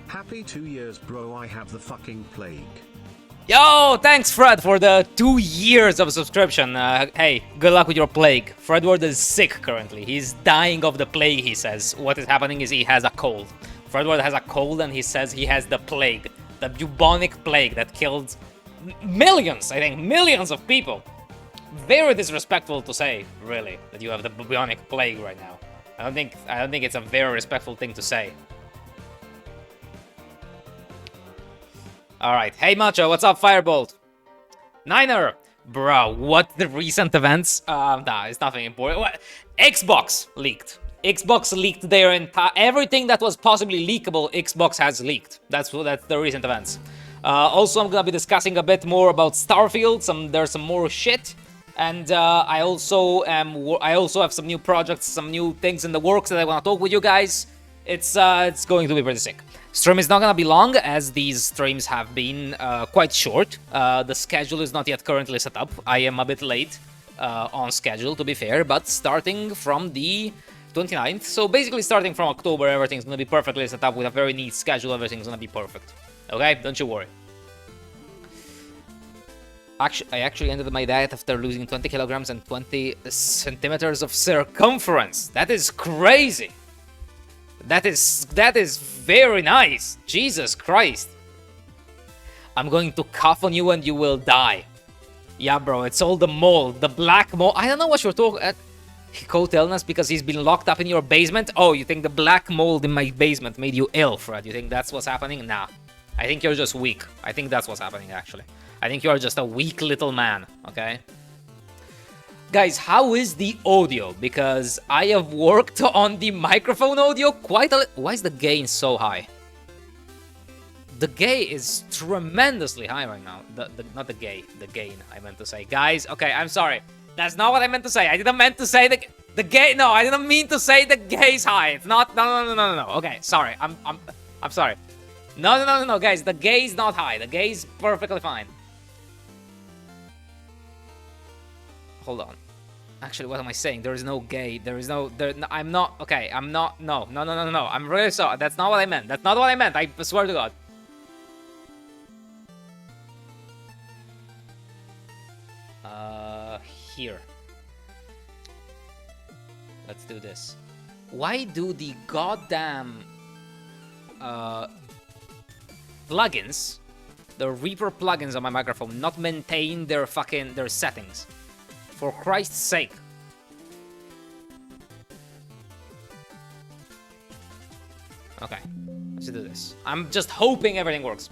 Happy 2 years, bro. I have the fucking plague. Yo, thanks Fred for the 2 years of subscription. Hey, good luck with your plague. Fredward is sick currently. He's dying of the plague, he says. What is happening is he has a cold. Fredward has a cold and he says he has the plague. The bubonic plague that killed millions, I think, millions of people. Very disrespectful to say, really, that you have the bubonic plague right now. I don't think it's a very respectful thing to say. Alright, hey Macho, what's up, Firebolt? Niner! Bro, what the recent events? Nah, it's nothing important. What? Xbox leaked. Xbox leaked their entire... Everything that was possibly leakable, Xbox has leaked. That's the recent events. Also, I'm gonna be discussing a bit more about Starfield. There's some more shit. And I also have some new projects, some new things in the works that I want to talk with you guys. It's going to be pretty sick. Stream is not gonna be long, as these streams have been quite short. The schedule is not yet currently set up. I am a bit late on schedule, to be fair, but starting from the 29th, so basically starting from October, everything's gonna be perfectly set up with a very neat schedule. Everything's gonna be perfect. Okay, don't you worry. I actually ended my diet after losing 20 kilograms and 20 centimeters of circumference. That is crazy. That is very nice. Jesus Christ. I'm going to cough on you and you will die. Yeah, bro, it's all the mold. The black mold. I don't know what you're talking about. He caught illness because he's been locked up in your basement? Oh, you think the black mold in my basement made you ill, Fred? You think that's what's happening? Nah. I think you're just weak. I think that's what's happening, actually. I think you're just a weak little man, okay? Guys, how is the audio? Because I have worked on the microphone audio quite a... Why is the gain so high? The gain is tremendously high right now. Not the gain, I meant to say. Guys, okay, I'm sorry. That's not what I meant to say. I didn't meant to say the gain. No, I didn't mean to say the gain's high. It's not... No. Okay, sorry. I'm sorry. No, guys. The gain's not high. The gain's perfectly fine. Hold on. Actually, what am I saying? There is no gay. I'm not. Okay, I'm not. No. I'm really sorry. That's not what I meant. That's not what I meant. I swear to God. Here. Let's do this. Why do the goddamn plugins, the Reaper plugins on my microphone, not maintain their settings? For Christ's sake. Okay, let's do this. I'm just hoping everything works.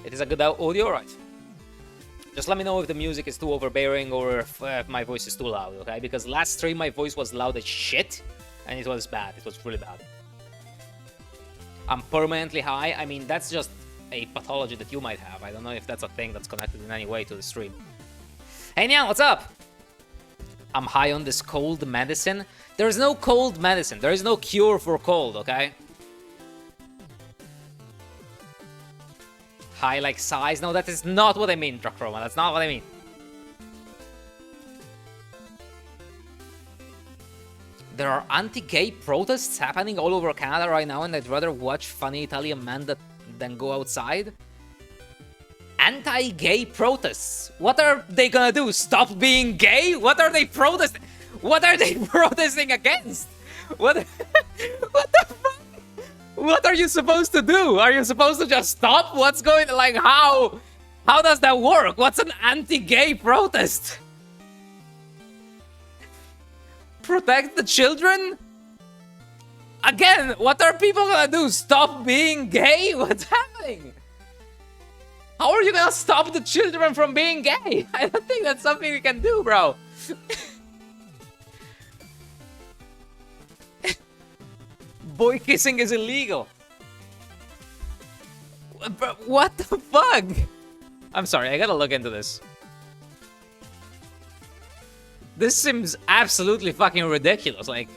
It is a good audio, right? Just let me know if the music is too overbearing or if my voice is too loud, okay? Because last stream my voice was loud as shit, and it was bad. It was really bad. I'm permanently high. I mean, that's just a pathology that you might have. I don't know if that's a thing that's connected in any way to the stream. Hey Nyan, what's up? I'm high on this cold medicine. There is no cold medicine. There is no cure for cold, okay? High like size? No, that is not what I mean, Drachroma. That's not what I mean. There are anti-gay protests happening all over Canada right now, and I'd rather watch funny Italian men than go outside. Anti-gay protests. What are they gonna do? Stop being gay? What are they protesting? What are they protesting against? What the fuck? What are you supposed to do? Are you supposed to just stop? What's going... Like, how does that work? What's an anti-gay protest? Protect the children? Again, what are people gonna do? Stop being gay? What's happening? How are you gonna stop the children from being gay? I don't think that's something we can do, bro. Boy kissing is illegal. What the fuck? I'm sorry, I gotta look into this. This seems absolutely fucking ridiculous, like...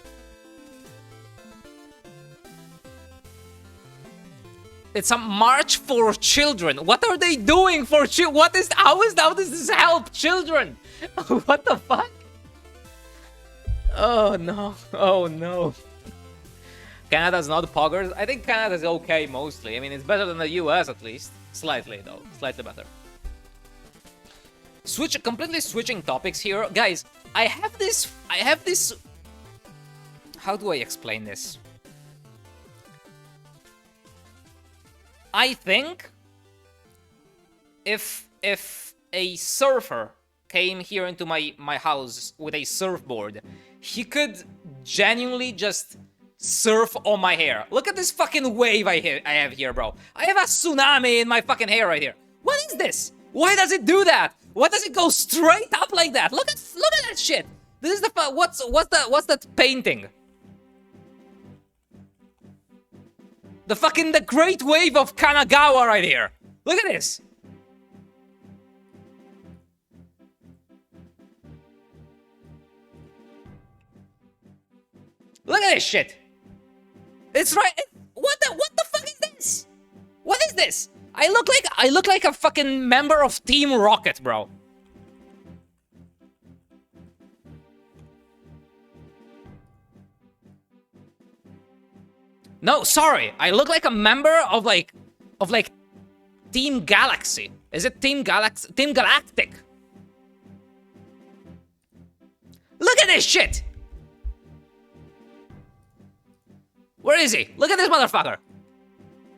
It's a march for children. What are they doing for children? How does this help children? What the fuck? Oh no. Oh no. Canada's not poggers. I think Canada's okay mostly. I mean, it's better than the US at least. Slightly though. Slightly better. Completely switching topics here. Guys, I have this... How do I explain this? I think if a surfer came here into my house with a surfboard, he could genuinely just surf on my hair. Look at this fucking wave I have here, bro. I have a tsunami in my fucking hair right here. What is this? Why does it do that? Why does it go straight up like that? Look at that shit. This is the what's that painting? The Great Wave of Kanagawa right here. Look at this. Look at this shit. It's right. What the fuck is this? What is this? I look like a fucking member of Team Rocket, bro. No, sorry. I look like a member of like Team Galaxy. Is it Team Galaxy? Team Galactic. Look at this shit. Where is he? Look at this motherfucker.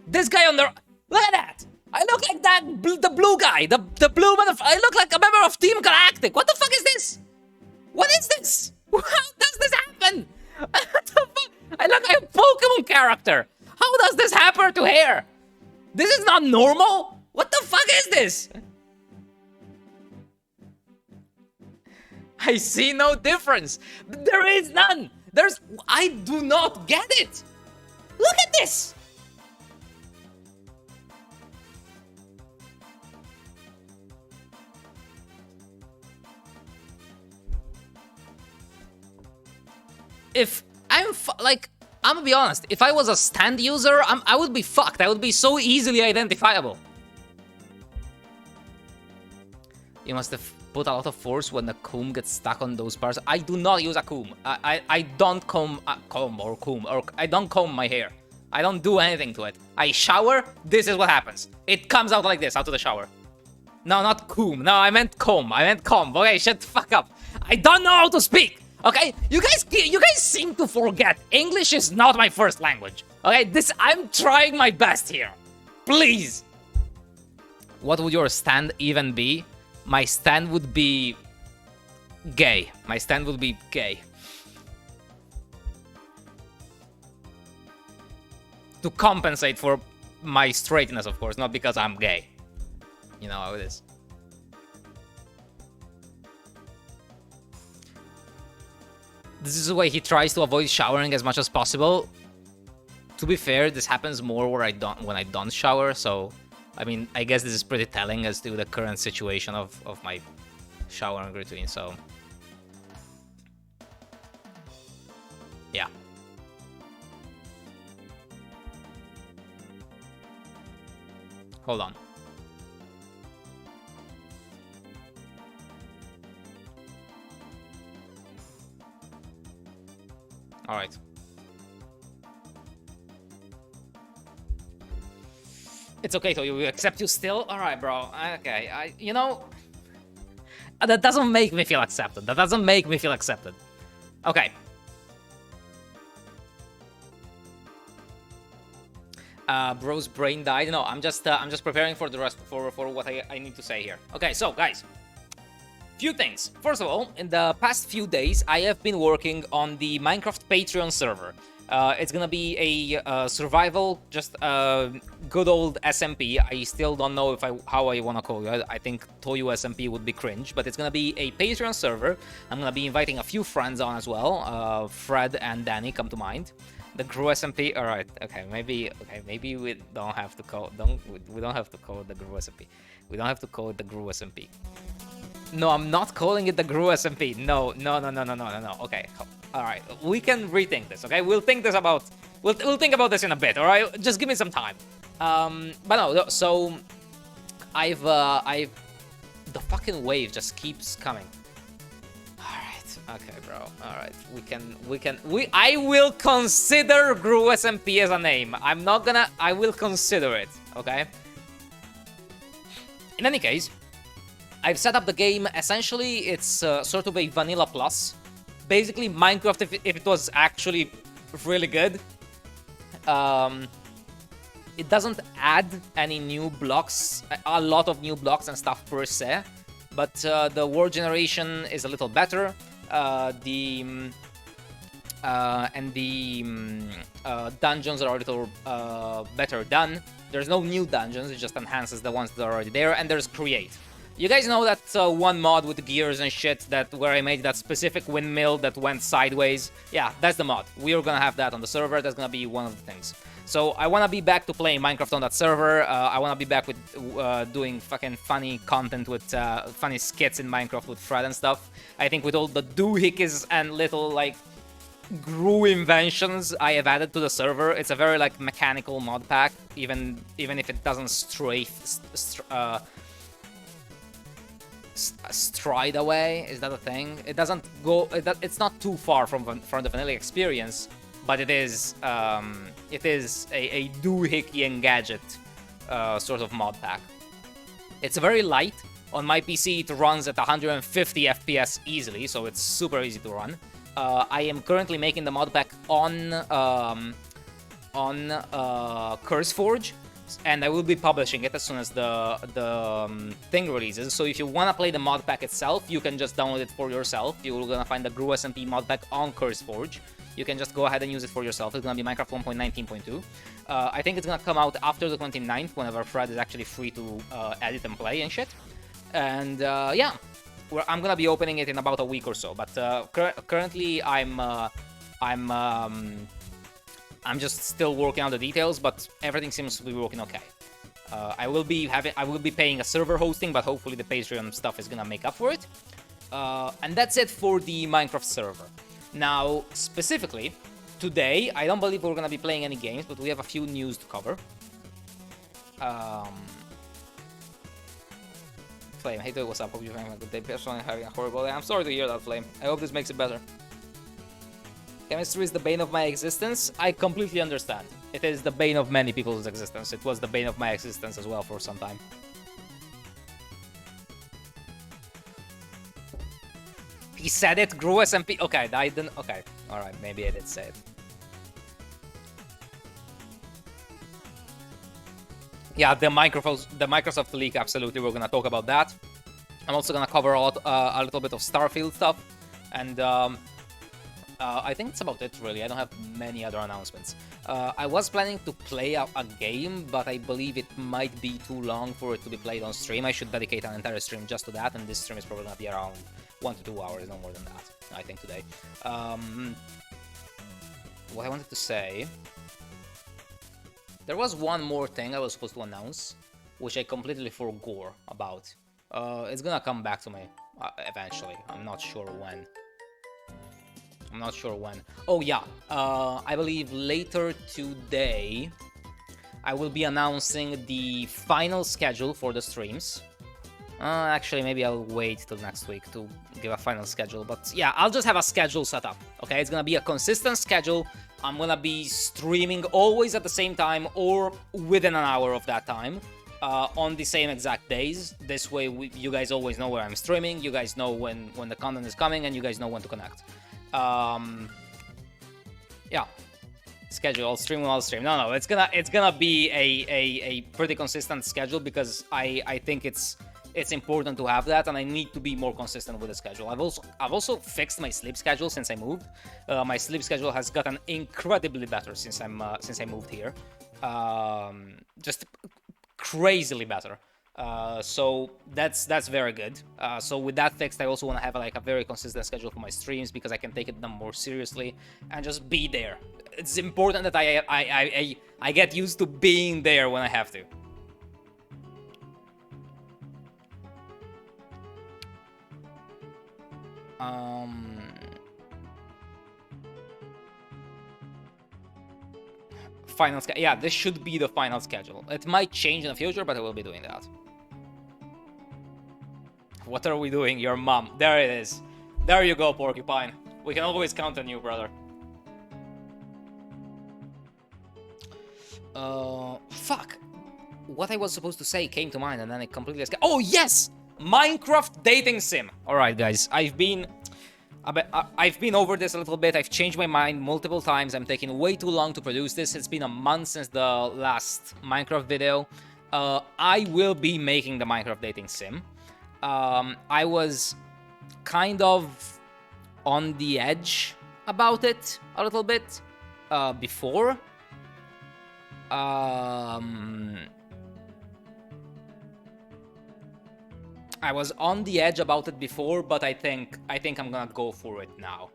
This guy on the... Look at that. I look like that, the blue guy. The blue motherfucker. I look like a member of Team Galactic. What the fuck is this? What is this? How does this happen? What the fuck? I look like a Pokemon character. How does this happen to hair? This is not normal. What the fuck is this? I see no difference. There is none. I do not get it. Look at this. I'm gonna be honest, if I was a stand user, I would be fucked. I would be so easily identifiable. You must have put a lot of force when the comb gets stuck on those parts. I do not use a comb. I don't comb I don't comb my hair. I don't do anything to it. I shower, this is what happens. It comes out like this, out of the shower. No, not comb. No, I meant comb. I meant comb. Okay, shut the fuck up. I don't know how to speak. Okay, you guys seem to forget. English is not my first language. Okay, I'm trying my best here. Please. What would your stand even be? My stand would be gay. My stand would be gay. To compensate for my straightness, of course, not because I'm gay. You know how it is. This is the way he tries to avoid showering as much as possible. To be fair, this happens more when I don't shower, so I mean, I guess this is pretty telling as to the current situation of my showering routine, so yeah. Hold on. All right. It's okay, Toiu. We accept you still? All right, bro. Okay. You know, that doesn't make me feel accepted. That doesn't make me feel accepted. Okay. Bro's brain died. No, I'm just preparing for the rest for what I need to say here. Okay, so guys. Few things. First of all, in the past few days, I have been working on the Minecraft Patreon server. It's gonna be a survival, just good old SMP. I still don't know how I wanna call it. I think ToiuSMP would be cringe, but it's gonna be a Patreon server. I'm gonna be inviting a few friends on as well. Fred and Danny come to mind. The Gru SMP. All right. Okay. Maybe we don't have to call. We don't have to call it the Gru SMP. We don't have to call it the Gru SMP. No, I'm not calling it the Gru SMP. No. Okay, all right. We can rethink this. Okay, we'll think about this in a bit. All right, just give me some time. But no. So, the fucking wave just keeps coming. All right. Okay, bro. All right, I will consider GrewSMP as a name. I'm not gonna. I will consider it. Okay. In any case, I've set up the game. Essentially, it's sort of a vanilla plus. Basically, Minecraft if it was actually really good. It doesn't add any new blocks, a lot of new blocks and stuff per se, but the world generation is a little better. Dungeons are a little better done. There's no new dungeons, it just enhances the ones that are already there, and there's create. You guys know that one mod with gears and shit where I made that specific windmill that went sideways? Yeah, that's the mod. We are gonna have that on the server. That's gonna be one of the things. So I wanna be back to playing Minecraft on that server. I wanna be back with doing fucking funny content with funny skits in Minecraft with Fred and stuff. I think with all the doohickeys and little like Gru inventions I have added to the server, it's a very like mechanical mod pack. Even if it doesn't stride away, is that a thing? It doesn't go. It's not too far from the vanilla experience, but it is a doohickey and gadget sort of mod pack. It's very light. On my PC, it runs at 150 FPS easily, so it's super easy to run. I am currently making the mod pack on CurseForge, and I will be publishing it as soon as the thing releases. So if you want to play the mod pack itself, you can just download it for yourself. You're gonna find the GrewSMP mod pack on CurseForge. You can just go ahead and use it for yourself. It's gonna be Minecraft 1.19.2. I think it's gonna come out after the 29th, whenever Fred is actually free to edit and play and shit. And yeah, I'm gonna be opening it in about a week or so. But currently, I'm just still working out the details, but everything seems to be working okay. I will be paying a server hosting, but hopefully the Patreon stuff is gonna make up for it. And that's it for the Minecraft server. Now, specifically, today, I don't believe we're gonna be playing any games, but we have a few news to cover. Flame, hey dude, what's up? Hope you're having a good day. Personally, having a horrible day. I'm sorry to hear that, Flame. I hope this makes it better. Chemistry is the bane of my existence. I completely understand. It is the bane of many people's existence. It was the bane of my existence as well for some time. He said it, GrewSMP. Okay, I didn't. Okay, alright, maybe I did say it. Yeah, the Microsoft leak, absolutely. We're gonna talk about that. I'm also gonna cover a little bit of Starfield stuff, and I think it's about it, really. I don't have many other announcements. I was planning to play a game, but I believe it might be too long for it to be played on stream. I should dedicate an entire stream just to that, and this stream is probably gonna be around 1 to 2 hours, no more than that, I think, today. What I wanted to say... There was one more thing I was supposed to announce, which I completely forgot about. It's gonna come back to me eventually. I'm not sure when. Oh yeah, I believe later today I will be announcing the final schedule for the streams. Actually, maybe I'll wait till next week to give a final schedule. But yeah, I'll just have a schedule set up. Okay, it's gonna be a consistent schedule. I'm gonna be streaming always at the same time or within an hour of that time on the same exact days. This way, you guys always know where I'm streaming. You guys know when the content is coming, and you guys know when to connect. Yeah, schedule. I'll stream when I'll stream. No, it's gonna be a pretty consistent schedule because I think it's important to have that, and I need to be more consistent with the schedule. I've also fixed my sleep schedule since I moved. My sleep schedule has gotten incredibly better since I moved here. Just crazily better. So that's very good. So with that fixed, I also want to have like a very consistent schedule for my streams because I can take them more seriously and just be there. It's important that I get used to being there when I have to. Final schedule. Yeah, this should be the final schedule. It might change in the future, but I will be doing that. What are we doing? Your mom. There it is. There you go, Porcupine. We can always count on you, brother. Fuck. What I was supposed to say came to mind and then it completely escaped. Oh, yes! Minecraft dating sim. Alright, guys. I've been over this a little bit. I've changed my mind multiple times. I'm taking way too long to produce this. It's been a month since the last Minecraft video. I will be making the Minecraft dating sim. I was kind of on the edge about it a little bit before. I was on the edge about it before, but I think I'm gonna go for it now.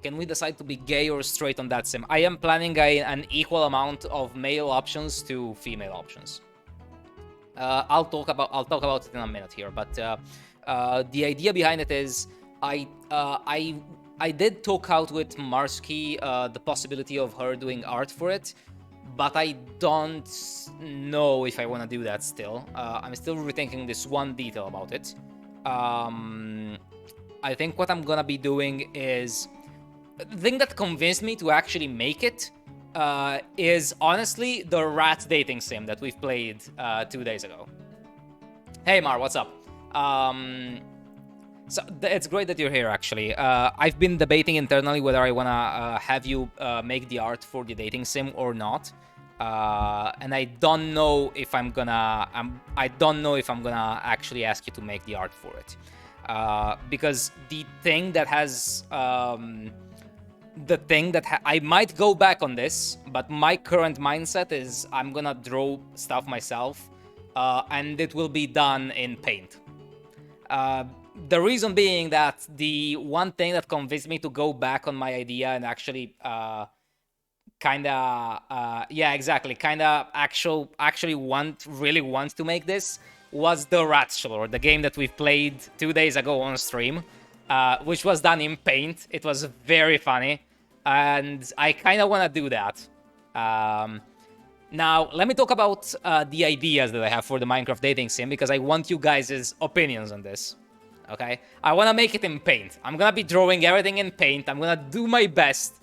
Can we decide to be gay or straight on that sim? I am planning an equal amount of male options to female options. I'll talk about it in a minute here, but the idea behind it is I did talk out with Marsky the possibility of her doing art for it, but I don't know if I want to do that still. I'm still rethinking this one detail about it. I think what I'm gonna be doing is... The thing that convinced me to actually make it is honestly the rat dating sim that we've played 2 days ago. Hey Mar, what's up? So it's great that you're here, actually. I've been debating internally whether I wanna have you make the art for the dating sim or not, and I don't know if I'm gonna. I don't know if I'm gonna actually ask you to make the art for it, because the thing that has. I might go back on this, but my current mindset is I'm gonna draw stuff myself, and it will be done in Paint. The reason being that the one thing that convinced me to go back on my idea and actually actually really want to make this was the Ratchelor, the game that we've played 2 days ago on stream, which was done in Paint. It was very funny, and I kind of want to do that. Now, let me talk about the ideas that I have for the Minecraft dating sim, because I want you guys' opinions on this. Okay? I want to make it in Paint. I'm going to be drawing everything in Paint. I'm going to do my best.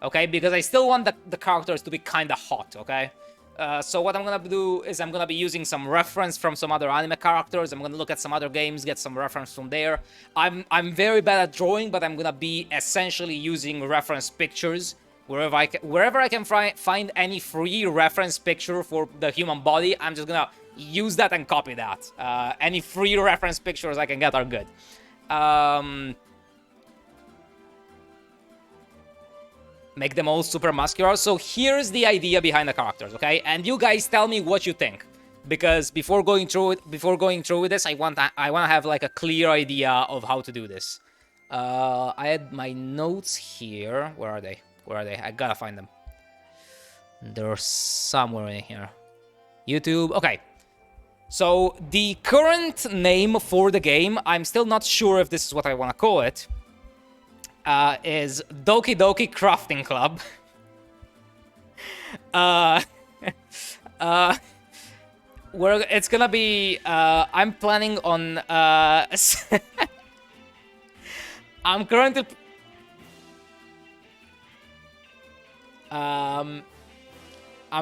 Okay? Because I still want the characters to be kind of hot. Okay? So what I'm going to do is I'm going to be using some reference from some other anime characters. I'm going to look at some other games, get some reference from there. I'm very bad at drawing, but I'm going to be essentially using reference pictures. Wherever I can find any free reference picture for the human body, I'm just going to use that and copy that. Any free reference pictures I can get are good. Make them all super muscular. So here's the idea behind the characters, okay? And you guys tell me what you think, because before going through with this, I want to have like a clear idea of how to do this. I had my notes here. Where are they? I gotta find them. They're somewhere in here. YouTube. Okay. So the current name for the game, I'm still not sure if this is what I want to call it, is Doki Doki Crafting Club. It's gonna be, I'm planning on, I'm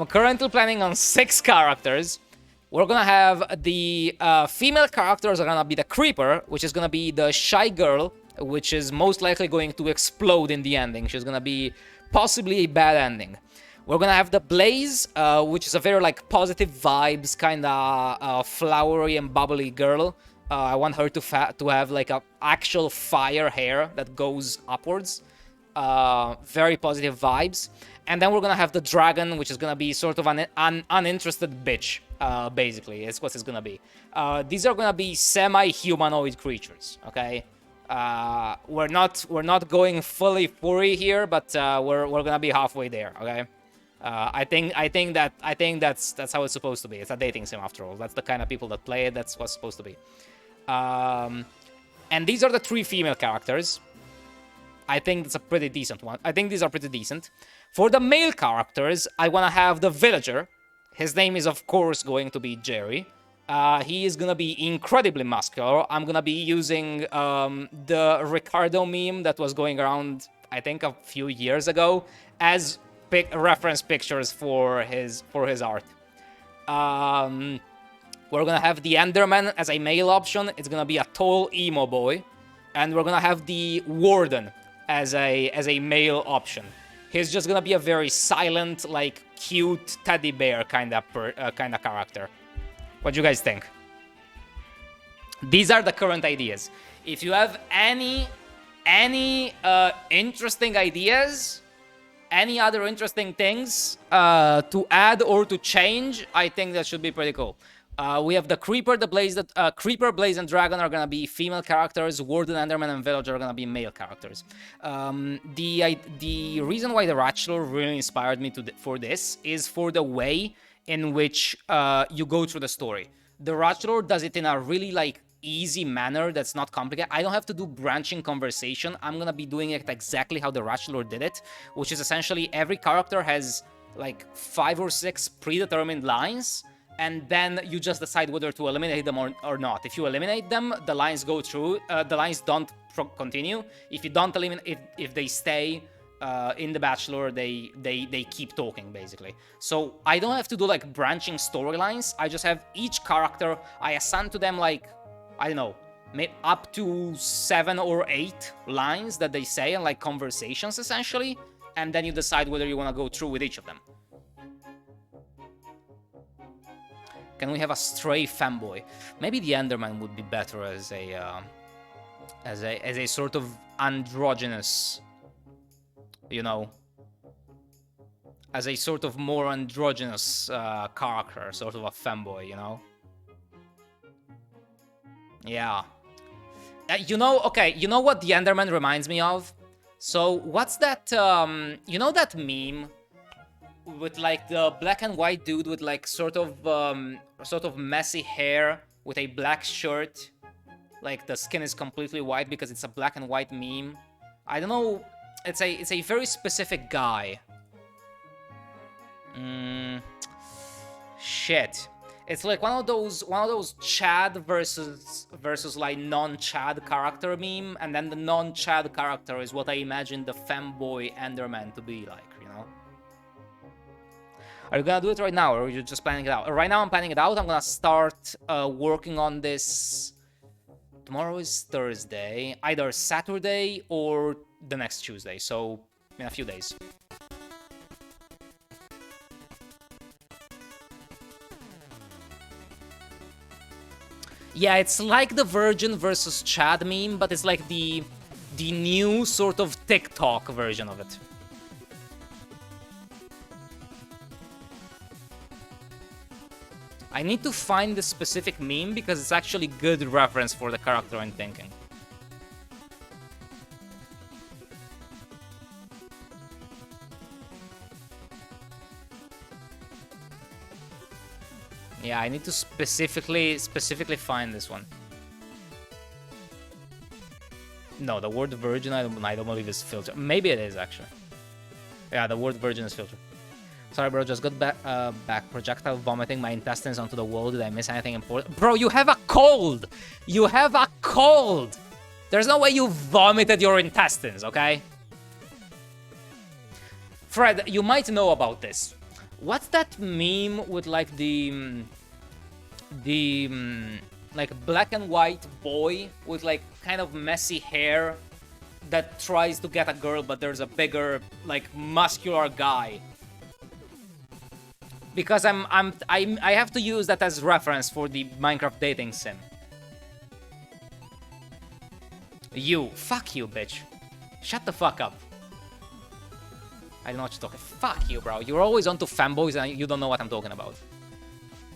currently planning on 6 characters. We're gonna have the female characters are gonna be the Creeper, which is gonna be the shy girl, which is most likely going to explode in the ending. She's gonna be possibly a bad ending. We're gonna have the Blaze, which is a very like positive vibes, kinda flowery and bubbly girl. I want her to have like a actual fire hair that goes upwards. Very positive vibes. And then we're gonna have the Dragon, which is gonna be sort of an uninterested bitch. Basically, it's what it's gonna be. These are gonna be semi-humanoid creatures. Okay, we're not going fully furry here, but we're gonna be halfway there. Okay, I think that's how it's supposed to be. It's a dating sim after all. That's the kind of people that play it. That's what's supposed to be. And these are the 3 female characters. I think it's a pretty decent one. I think these are pretty decent. For the male characters, I want to have the villager. His name is, of course, going to be Jerry. He is gonna be incredibly muscular. I'm gonna be using the Ricardo meme that was going around, I think, a few years ago as reference pictures for his art. We're gonna have the Enderman as a male option. It's gonna be a tall emo boy, and we're gonna have the Warden as a male option. He's just gonna be a very silent, like cute teddy bear kind of character. What do you guys think? These are the current ideas. If you have any interesting ideas, any other interesting things to add or to change, I think that should be pretty cool. We have the Creeper, Creeper, Blaze, and Dragon are gonna be female characters. Warden, Enderman, and Villager are gonna be male characters. The reason why the Ratchlor really inspired me for this is for the way in which you go through the story. The Ratchlor does it in a really like easy manner that's not complicated. I don't have to do branching conversation. I'm gonna be doing it exactly how the Ratchlor did it, which is essentially every character has like 5 or 6 predetermined lines, and then you just decide whether to eliminate them or not. If you eliminate them, the lines go through. The lines don't continue. If you don't eliminate, if they stay in the Bachelor, they keep talking basically. So I don't have to do like branching storylines. I just have each character. I assign to them like, I don't know, up to 7 or 8 lines that they say and like conversations essentially, and then you decide whether you want to go through with each of them. Can we have a stray femboy? Maybe the Enderman would be better as a sort of androgynous, you know, as a sort of more androgynous character, sort of a femboy, you know? Yeah. You know, okay, you know what the Enderman reminds me of? So, what's that, you know that meme with like the black and white dude with like sort of messy hair with a black shirt, like the skin is completely white because it's a black and white meme? I don't know, it's a very specific guy. Shit. It's like one of those Chad versus like non-Chad character meme, and then the non-Chad character is what I imagine the femboy Enderman to be like, you know? Are you gonna do it right now, or are you just planning it out? Right now I'm planning it out. I'm gonna start working on this. Tomorrow is Thursday, either Saturday or the next Tuesday, so in a few days. Yeah, it's like the Virgin versus Chad meme, but it's like the new sort of TikTok version of it. I need to find the specific meme because it's actually good reference for the character I'm thinking. Yeah, I need to specifically find this one. No, the word virgin I don't believe is filtered. Maybe it is actually. Yeah, the word virgin is filtered. Sorry, bro, just got back. Projectile vomiting my intestines onto the wall. Did I miss anything important? Bro, you have a cold! You have a cold! There's no way you vomited your intestines, okay? Fred, you might know about this. What's that meme with like the like black and white boy with like kind of messy hair that tries to get a girl, but there's a bigger like muscular guy? Because I have to use that as reference for the Minecraft dating sim. Fuck you, bitch. Shut the fuck up. I don't know what you're talking. Fuck you, bro. You're always onto fanboys and you don't know what I'm talking about.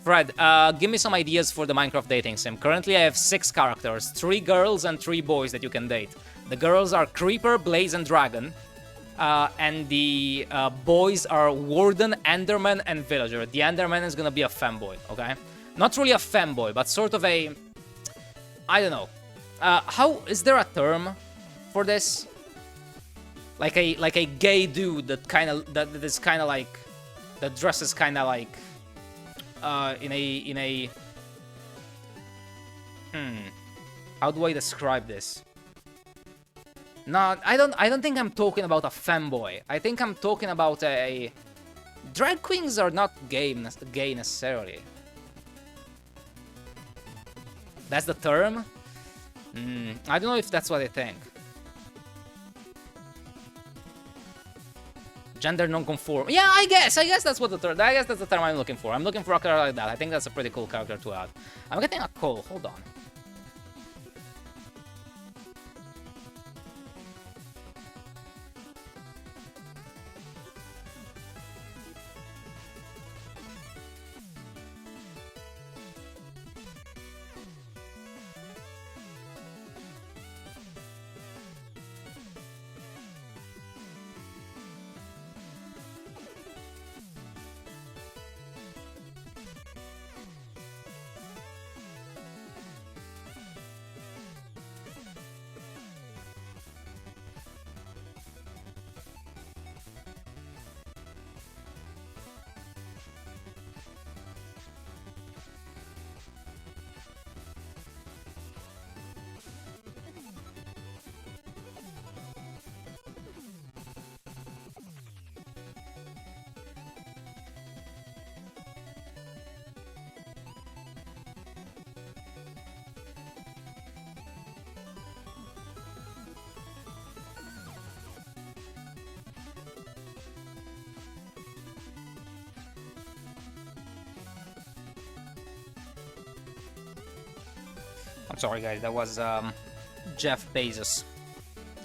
Fred, give me some ideas for the Minecraft dating sim. Currently, I have 6 characters, 3 girls and 3 boys that you can date. The girls are Creeper, Blaze, and Dragon. And the boys are Warden, Enderman, and Villager. The Enderman is gonna be a femboy, okay? Not really a femboy, but sort of a... I don't know. How... Is there a term for this? Like a gay dude that kind of... That is kind of like... That dresses kind of like... In a How do I describe this? No, I don't think I'm talking about a femboy. I think I'm talking about a... Drag queens are not gay necessarily. That's the term? I don't know if that's what I think. Gender non-conform. Yeah, I guess that's what the term. I guess that's the term I'm looking for. I'm looking for a character like that. I think that's a pretty cool character to add. I'm getting a call. Hold on. I'm sorry, guys. That was Jeff Bezos.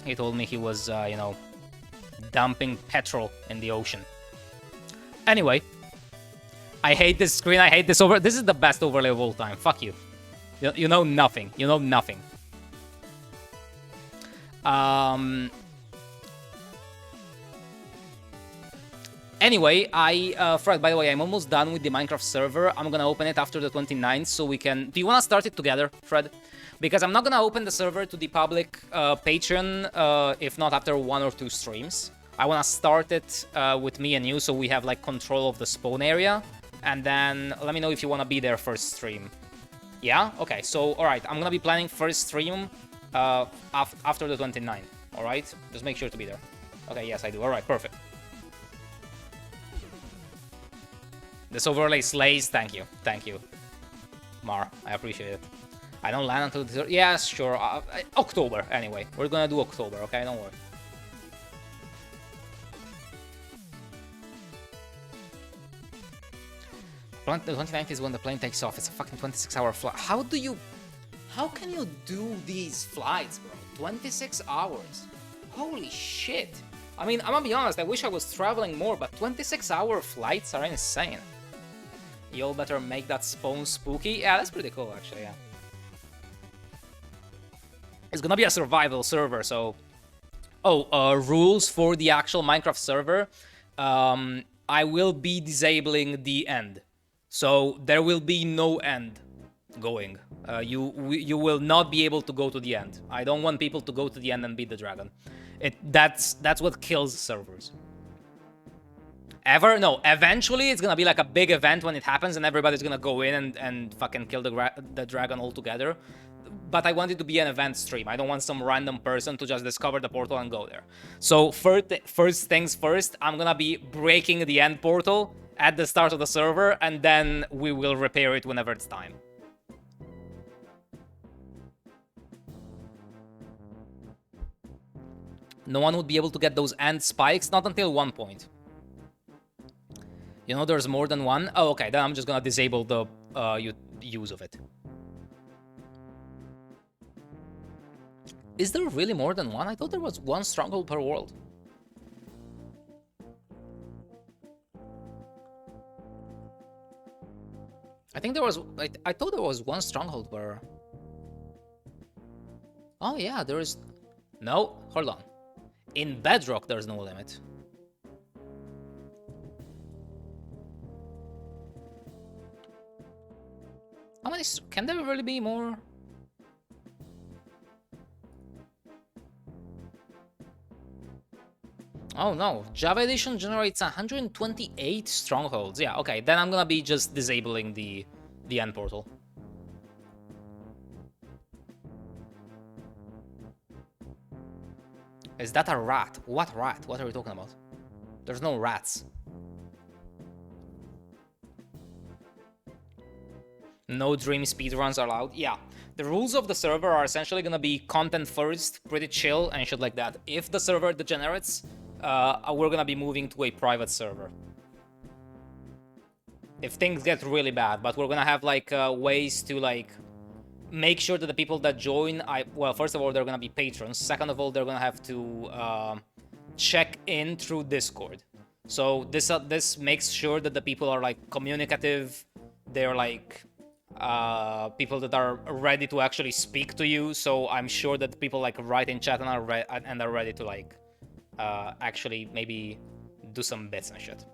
He told me he was, you know, dumping petrol in the ocean. Anyway, I hate this screen. I hate this over. This is the best overlay of all time. Fuck you. You know nothing. You know nothing. Anyway, Fred, by the way, I'm almost done with the Minecraft server. I'm gonna open it after the 29th, so we can... Do you wanna start it together, Fred? Because I'm not gonna open the server to the public Patreon, if not after 1 or 2 streams. I wanna start it with me and you, so we have, like, control of the spawn area. And then, let me know if you wanna be there first stream. Yeah? Okay, so, alright, I'm gonna be planning first stream after the 29th, alright? Just make sure to be there. Okay, yes, I do. Alright, perfect. This overlay slays. Thank you. Thank you, Mar. I appreciate it. I don't land until... Yeah, sure. October, anyway. We're gonna do October, okay? Don't worry. The 29th is when the plane takes off. It's a fucking 26-hour flight. How do you... How can you do these flights, bro? 26 hours. Holy shit. I mean, I'm gonna be honest. I wish I was traveling more, but 26-hour flights are insane. Y'all better make that spawn spooky. Yeah, that's pretty cool, actually, yeah. It's gonna be a survival server, so... Oh, rules for the actual Minecraft server. I will be disabling the end. So, there will be no end going. You will not be able to go to the end. I don't want people to go to the end and beat the dragon. That's what kills servers. No, eventually it's gonna be like a big event when it happens and everybody's gonna go in and fucking kill the dragon altogether. But I want it to be an event stream. I don't want some random person to just discover the portal and go there. So first things first, I'm gonna be breaking the end portal at the start of the server, and then we will repair it whenever it's time. No one would be able to get those end spikes, not until one point. You know there's more than one? Oh, okay, then I'm just gonna disable the use of it. Is there really more than one? I thought there was one stronghold per world. I think there was... I thought there was one stronghold per... Oh yeah, there is... No, hold on. In Bedrock, there's no limit. How many... Can there really be more? Oh no, Java Edition generates 128 strongholds. Yeah, okay, then I'm gonna be just disabling the end portal. Is that a rat? What rat? What are we talking about? There's no rats. No dream speedruns are allowed. Yeah. The rules of the server are essentially gonna be content first, pretty chill and shit like that. If the server degenerates, we're gonna be moving to a private server. If things get really bad, but we're gonna have like ways to like make sure that the people that join, well, first of all, they're gonna be patrons. Second of all, they're gonna have to check in through Discord. So this makes sure that the people are like communicative. They're like people that are ready to actually speak to you. So I'm sure that people like write in chat and are ready to like actually maybe do some bits and shit.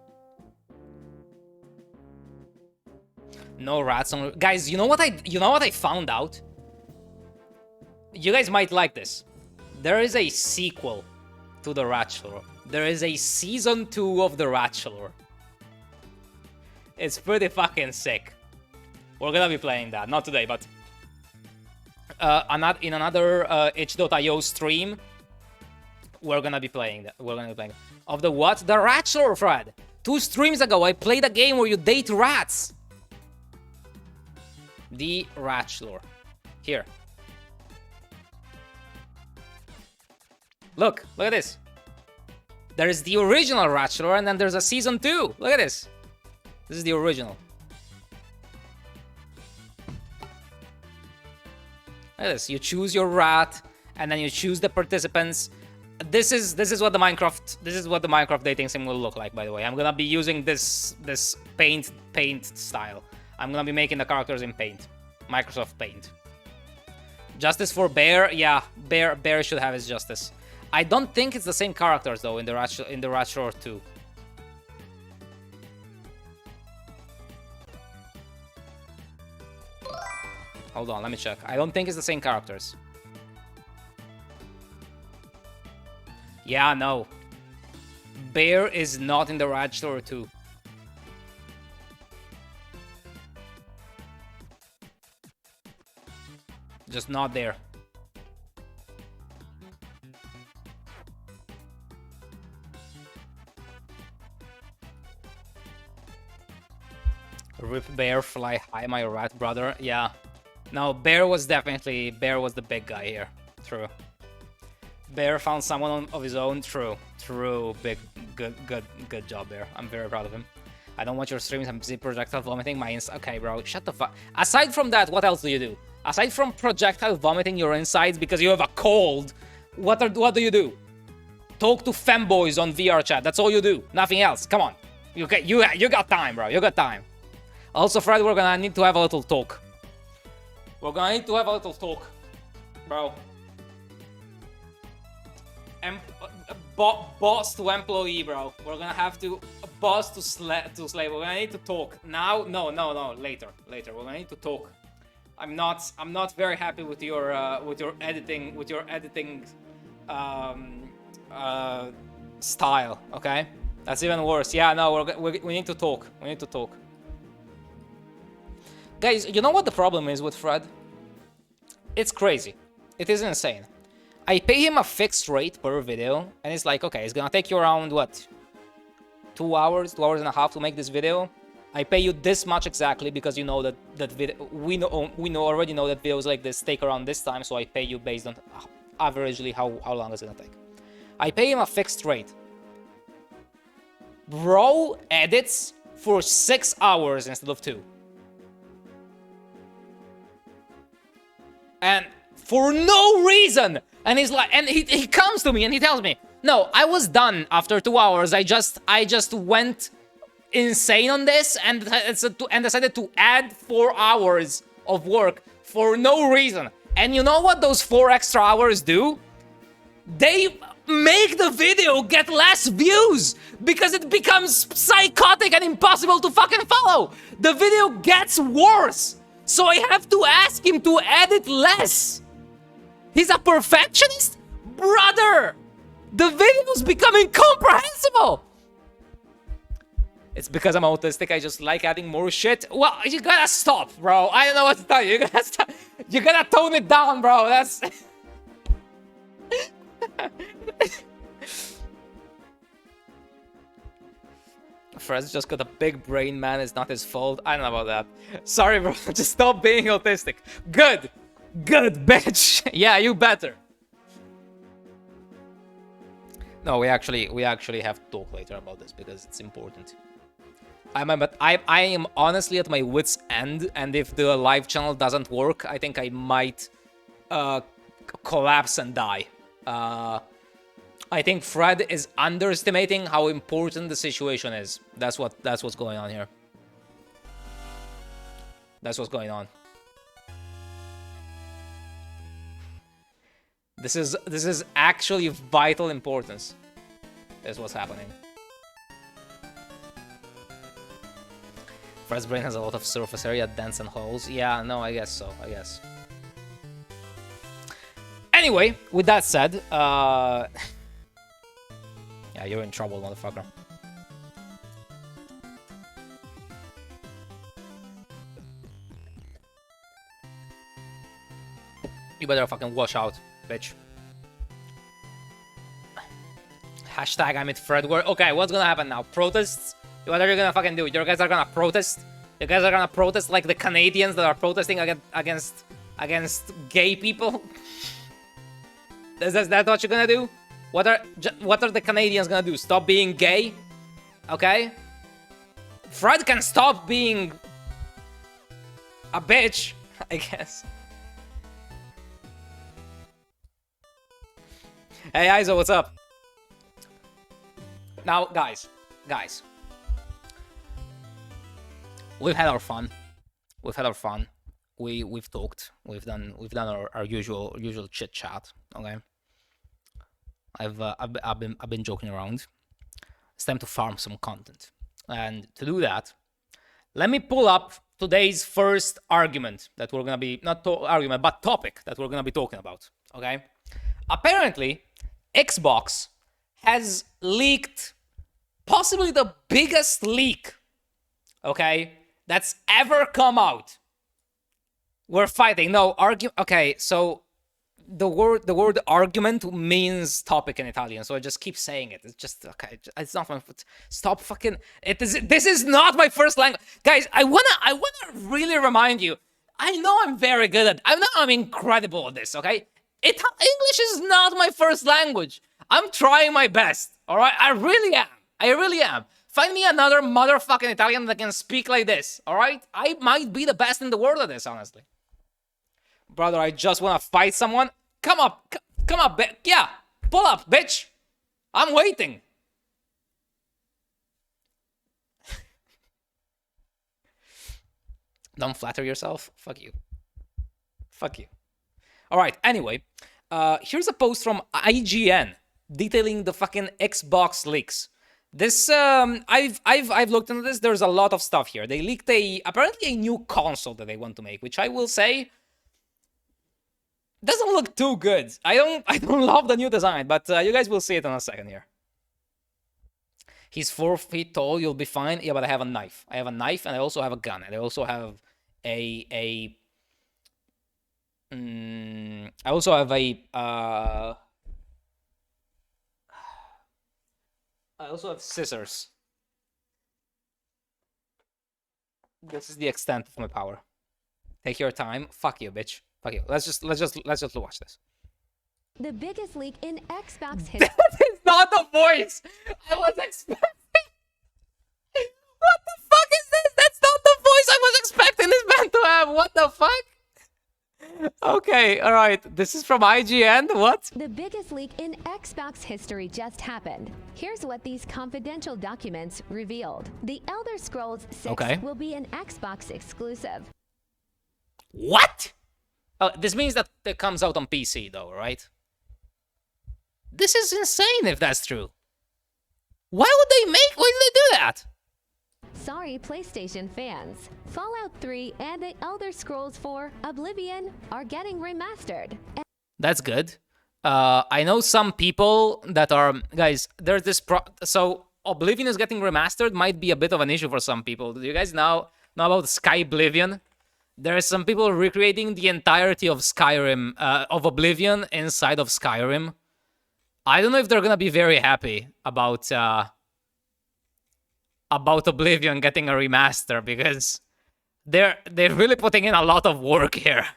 No rats on... Guys, you know what I found out? You guys might like this. There is a sequel to The Ratchelor. There is a season 2 of The Ratchelor. It's pretty fucking sick. We're gonna be playing that. Not today, but... in another itch.io stream, we're gonna be playing that. Of the what? The Ratchelor, Fred! 2 streams ago, I played a game where you date rats! The Ratchelor. Here. Look at this. There is the original Ratchelor, and then there's a season 2. Look at this. This is the original. Look at this. You choose your rat, and then you choose the participants. This is what the Minecraft dating sim will look like. By the way, I'm gonna be using this paint style. I'm gonna be making the characters in Paint. Microsoft Paint. Justice for Bear? Yeah, Bear should have his justice. I don't think it's the same characters though in the Ratchelor 2. Hold on, let me check. I don't think it's the same characters. Yeah, no. Bear is not in the Ratchelor 2. Just not there. Rip Bear, fly high, my rat brother. Yeah. No, Bear was the big guy here. True. Bear found someone of his own. True. Big, good job, Bear. I'm very proud of him. I don't watch your streams. I'm busy projectile vomiting. Okay, bro, shut the fuck. Aside from that, what else do you do? Aside from projectile vomiting your insides because you have a cold, what do you do? Talk to femboys on VR chat. That's all you do. Nothing else. Come on. You got time, bro. You got time. Also, Fred, we're gonna need to have a little talk. Bro. Boss to employee, bro. We're gonna have to boss to slave. We're gonna need to talk now. No. Later. We're gonna need to talk. I'm not very happy with your editing style. Okay, that's even worse. Yeah, no, we need to talk. Guys, you know what the problem is with Fred? It's crazy. It is insane. I pay him a fixed rate per video, and it's like, okay, it's gonna take you around what? 2 hours, 2 hours and a half to make this video. I pay you this much exactly because you know that already know that videos like this take around this time, so I pay you based on averagely how long it's gonna take. I pay him a fixed rate. Bro edits for 6 hours instead of 2. And for no reason! And he's like, and he comes to me and he tells me, no, I was done after 2 hours. I just went insane on this and decided to add 4 hours of work for no reason. And you know what those 4 extra hours do? They make the video get less views because it becomes psychotic and impossible to fucking follow. The video gets worse. So I have to ask him to edit less. He's a perfectionist? Brother! The video's become incomprehensible! It's because I'm autistic, I just like adding more shit. Well, you gotta stop, bro. I don't know what to tell you. You gotta tone it down, bro. That's... Fred's just got a big brain, man. It's not his fault. I don't know about that. Sorry, bro. Just stop being autistic. Good. Good, bitch. Yeah, you better. No, we actually have to talk later about this because it's important. I am honestly at my wit's end, and if the live channel doesn't work, I think I might collapse and die. I think Fred is underestimating how important the situation is. That's what's going on here. That's what's going on. This is actually vital importance. That's what's happening. Fred's brain has a lot of surface area, dents and holes. Yeah, no, I guess so. I guess. Anyway, with that said, yeah, you're in trouble, motherfucker. You better fucking wash out, bitch. Hashtag I'm at Fred. Okay, what's gonna happen now? Protests? What are you gonna fucking do? You guys are gonna protest? You guys are gonna protest like the Canadians that are protesting against gay people? Is that what you're gonna do? What are the Canadians gonna do? Stop being gay? Okay? Fred can stop being a bitch, I guess. Hey, Izo, what's up? Now, guys. We've had our fun. We've talked. We've done our usual chit chat. Okay. I've been joking around. It's time to farm some content, and to do that, let me pull up today's first argument that we're gonna be topic that we're gonna be talking about. Okay. Apparently, Xbox has leaked possibly the biggest leak, okay, that's ever come out. We're fighting. No, okay, so the word argument means topic in Italian, so I just keep saying it. It's just, okay, it's not my... Stop fucking... This is not my first language. Guys, I wanna really remind you, I know I'm very good at... I know I'm incredible at this, okay? English is not my first language. I'm trying my best, alright? I really am. Find me another motherfucking Italian that can speak like this, alright? I might be the best in the world at this, honestly. Brother, I just want to fight someone. Come up, yeah, pull up, bitch. I'm waiting. Don't flatter yourself. Fuck you. Alright, anyway, here's a post from IGN detailing the fucking Xbox leaks. This, I've looked into this. There's a lot of stuff here. They leaked apparently a new console that they want to make, which I will say doesn't look too good. I don't love the new design, but you guys will see it in a second here. He's 4 feet tall. You'll be fine. Yeah, but I have a knife. And I also have a gun, and I also have I also have I also have scissors. This is the extent of my power. Take your time. Fuck you, bitch. Fuck you. Let's just watch this. The biggest leak in Xbox history. That is not the voice I was expecting. What the fuck is this? That's not the voice I was expecting this man to have. What the fuck? Okay, all right. This is from IGN. What? The biggest leak in Xbox history just happened. Here's what these confidential documents revealed. The Elder Scrolls 6 will be an Xbox exclusive. What? This means that it comes out on PC, though, right? This is insane if that's true. Why did they do that? Sorry, PlayStation fans. Fallout 3 and The Elder Scrolls 4 Oblivion are getting remastered. That's good. I know some people that are... Guys, there's this... So, Oblivion is getting remastered might be a bit of an issue for some people. Do you guys know about Sky Oblivion? There are some people recreating the entirety of Skyrim, of Oblivion inside of Skyrim. I don't know if they're gonna be very happy about Oblivion getting a remaster, because they're really putting in a lot of work here.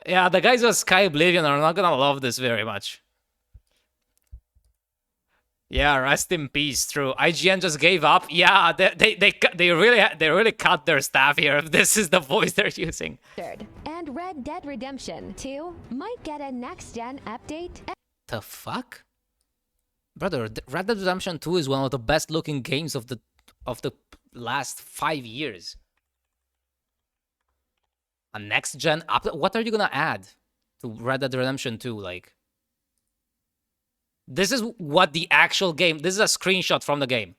Yeah, the guys of Sky Oblivion are not gonna love this very much. Yeah, rest in peace. True. IGN just gave up. Yeah, they really cut their staff here if this is the voice they're using. And Red Dead Redemption 2 might get a next-gen update. The fuck, brother? Red Dead Redemption 2 is one of the best-looking games of the last 5 years. A next-gen update? What are you gonna add to Red Dead Redemption 2? Like, this is what the actual game... This is a screenshot from the game.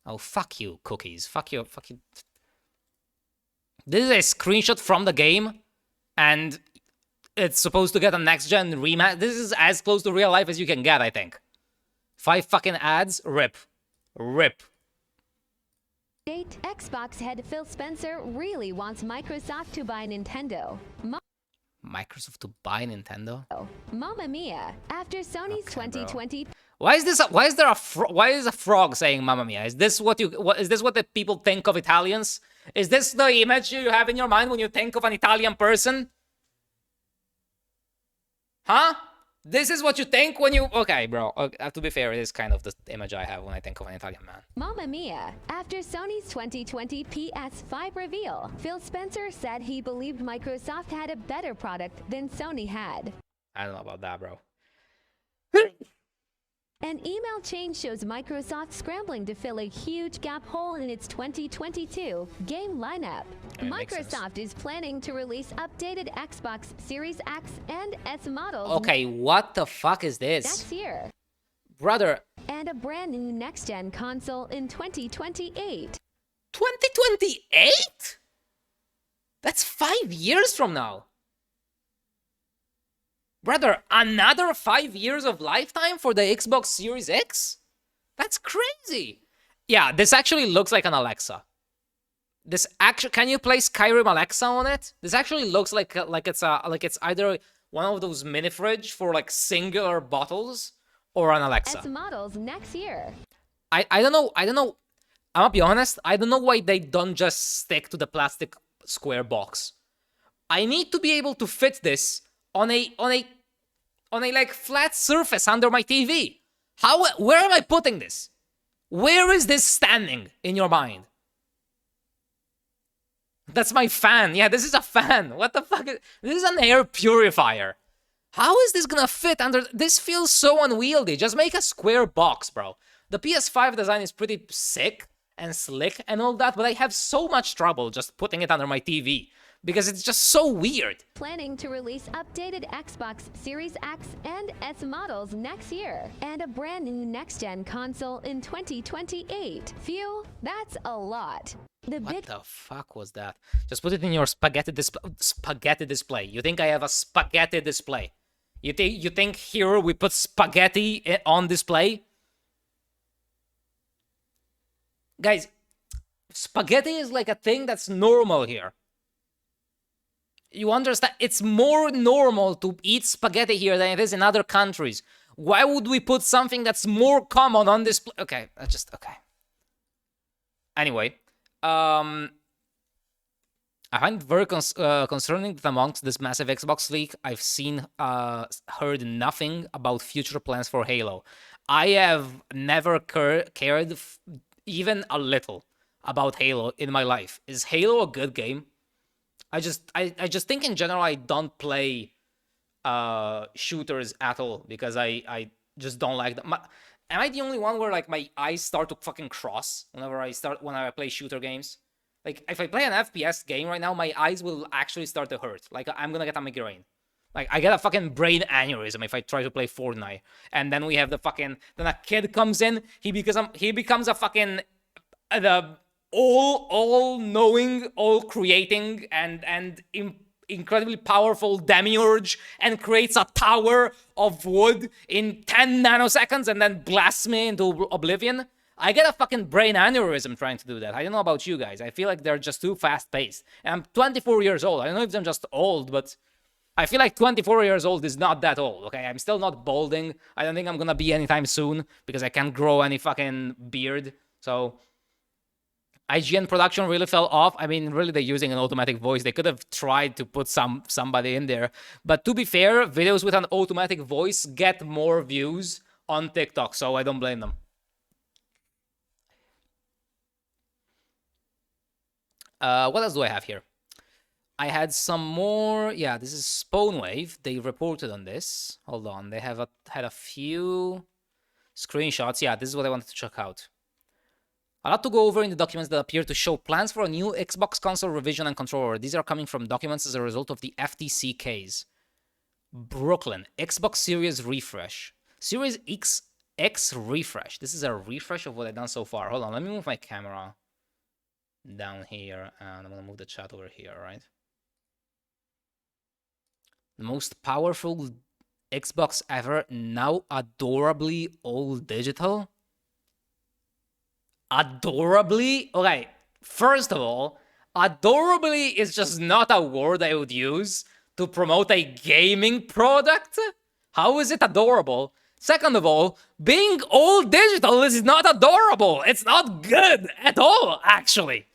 Oh, fuck you, cookies. Fuck you. This is a screenshot from the game, and it's supposed to get a next-gen rematch. This is as close to real life as you can get, I think. 5 fucking ads? Rip. Xbox head Phil Spencer really wants Microsoft to buy Nintendo. Microsoft to buy Nintendo? Mamma mia! After Sony's 2020. Why is a frog saying "Mamma mia"? Is this what the people think of Italians? Is this the image you have in your mind when you think of an Italian person? Huh? This is what you think when you... Okay, bro. Okay, to be fair, it is kind of the image I have when I think of an Italian man. Mamma mia. After Sony's 2020 PS5 reveal, Phil Spencer said he believed Microsoft had a better product than Sony had. I don't know about that, bro. An email chain shows Microsoft scrambling to fill a huge gap hole in its 2022 game lineup. Microsoft is planning to release updated Xbox Series X and S models. Okay, what the fuck is this? Next year. Brother. And a brand new next-gen console in 2028. 2028? That's 5 years from now. Brother, another 5 years of lifetime for the Xbox Series X? That's crazy. Yeah, this actually looks like an Alexa. This actually, can you play Skyrim Alexa on it? This actually looks like it's either one of those mini fridge for like singular bottles or an Alexa. S models next year. I don't know. I'm gonna be honest. I don't know why they don't just stick to the plastic square box. I need to be able to fit this on a like flat surface under my TV. Where am I putting this? Where is this standing in your mind? That's my fan. Yeah, this is a fan. What the fuck? This is an air purifier. How is this gonna fit under... This feels so unwieldy. Just make a square box, bro. The PS5 design is pretty sick and slick and all that, but I have so much trouble just putting it under my TV because it's just so weird. Planning to release updated Xbox Series X and S models next year, and a brand new next-gen console in 2028. Phew, that's a lot. What the fuck was that? Just put it in your spaghetti display. You think I have a spaghetti display? You think here we put spaghetti on display? Guys, spaghetti is like a thing that's normal here. You understand? It's more normal to eat spaghetti here than it is in other countries. Why would we put something that's more common on display? Okay, okay. Anyway, I find it very concerning that amongst this massive Xbox leak, I've heard nothing about future plans for Halo. I have never cared even a little about Halo in my life. Is Halo a good game? I just think in general I don't play shooters at all because I just don't like them. Am I the only one where like my eyes start to fucking cross whenever I play shooter games? Like if I play an FPS game right now, my eyes will actually start to hurt. Like I'm gonna get a migraine. Like I get a fucking brain aneurysm if I try to play Fortnite. And then we have then a kid comes in, he becomes a fucking the all-knowing, all-creating, and incredibly powerful demiurge, and creates a tower of wood in 10 nanoseconds and then blasts me into oblivion. I get a fucking brain aneurysm trying to do that. I don't know about you guys. I feel like they're just too fast-paced. And I'm 24 years old. I don't know if I'm just old, but I feel like 24 years old is not that old, okay? I'm still not balding. I don't think I'm gonna be anytime soon because I can't grow any fucking beard. So IGN production really fell off. I mean, really, they're using an automatic voice. They could have tried to put somebody in there. But to be fair, videos with an automatic voice get more views on TikTok, so I don't blame them. What else do I have here? I had some more. Yeah, this is Spawnwave. They reported on this. Hold on. They have had a few screenshots. Yeah, this is what I wanted to check out. A lot to go over in the documents that appear to show plans for a new Xbox console revision and controller. These are coming from documents as a result of the FTC case. Brooklyn, Xbox Series refresh. Series X refresh. This is a refresh of what I've done so far. Hold on, let me move my camera down here, and I'm gonna move the chat over here, right? The most powerful Xbox ever, now adorably all digital. Adorably? Okay, first of all, adorably is just not a word I would use to promote a gaming product. How is it adorable? Second of all, being all digital is not adorable. It's not good at all, actually.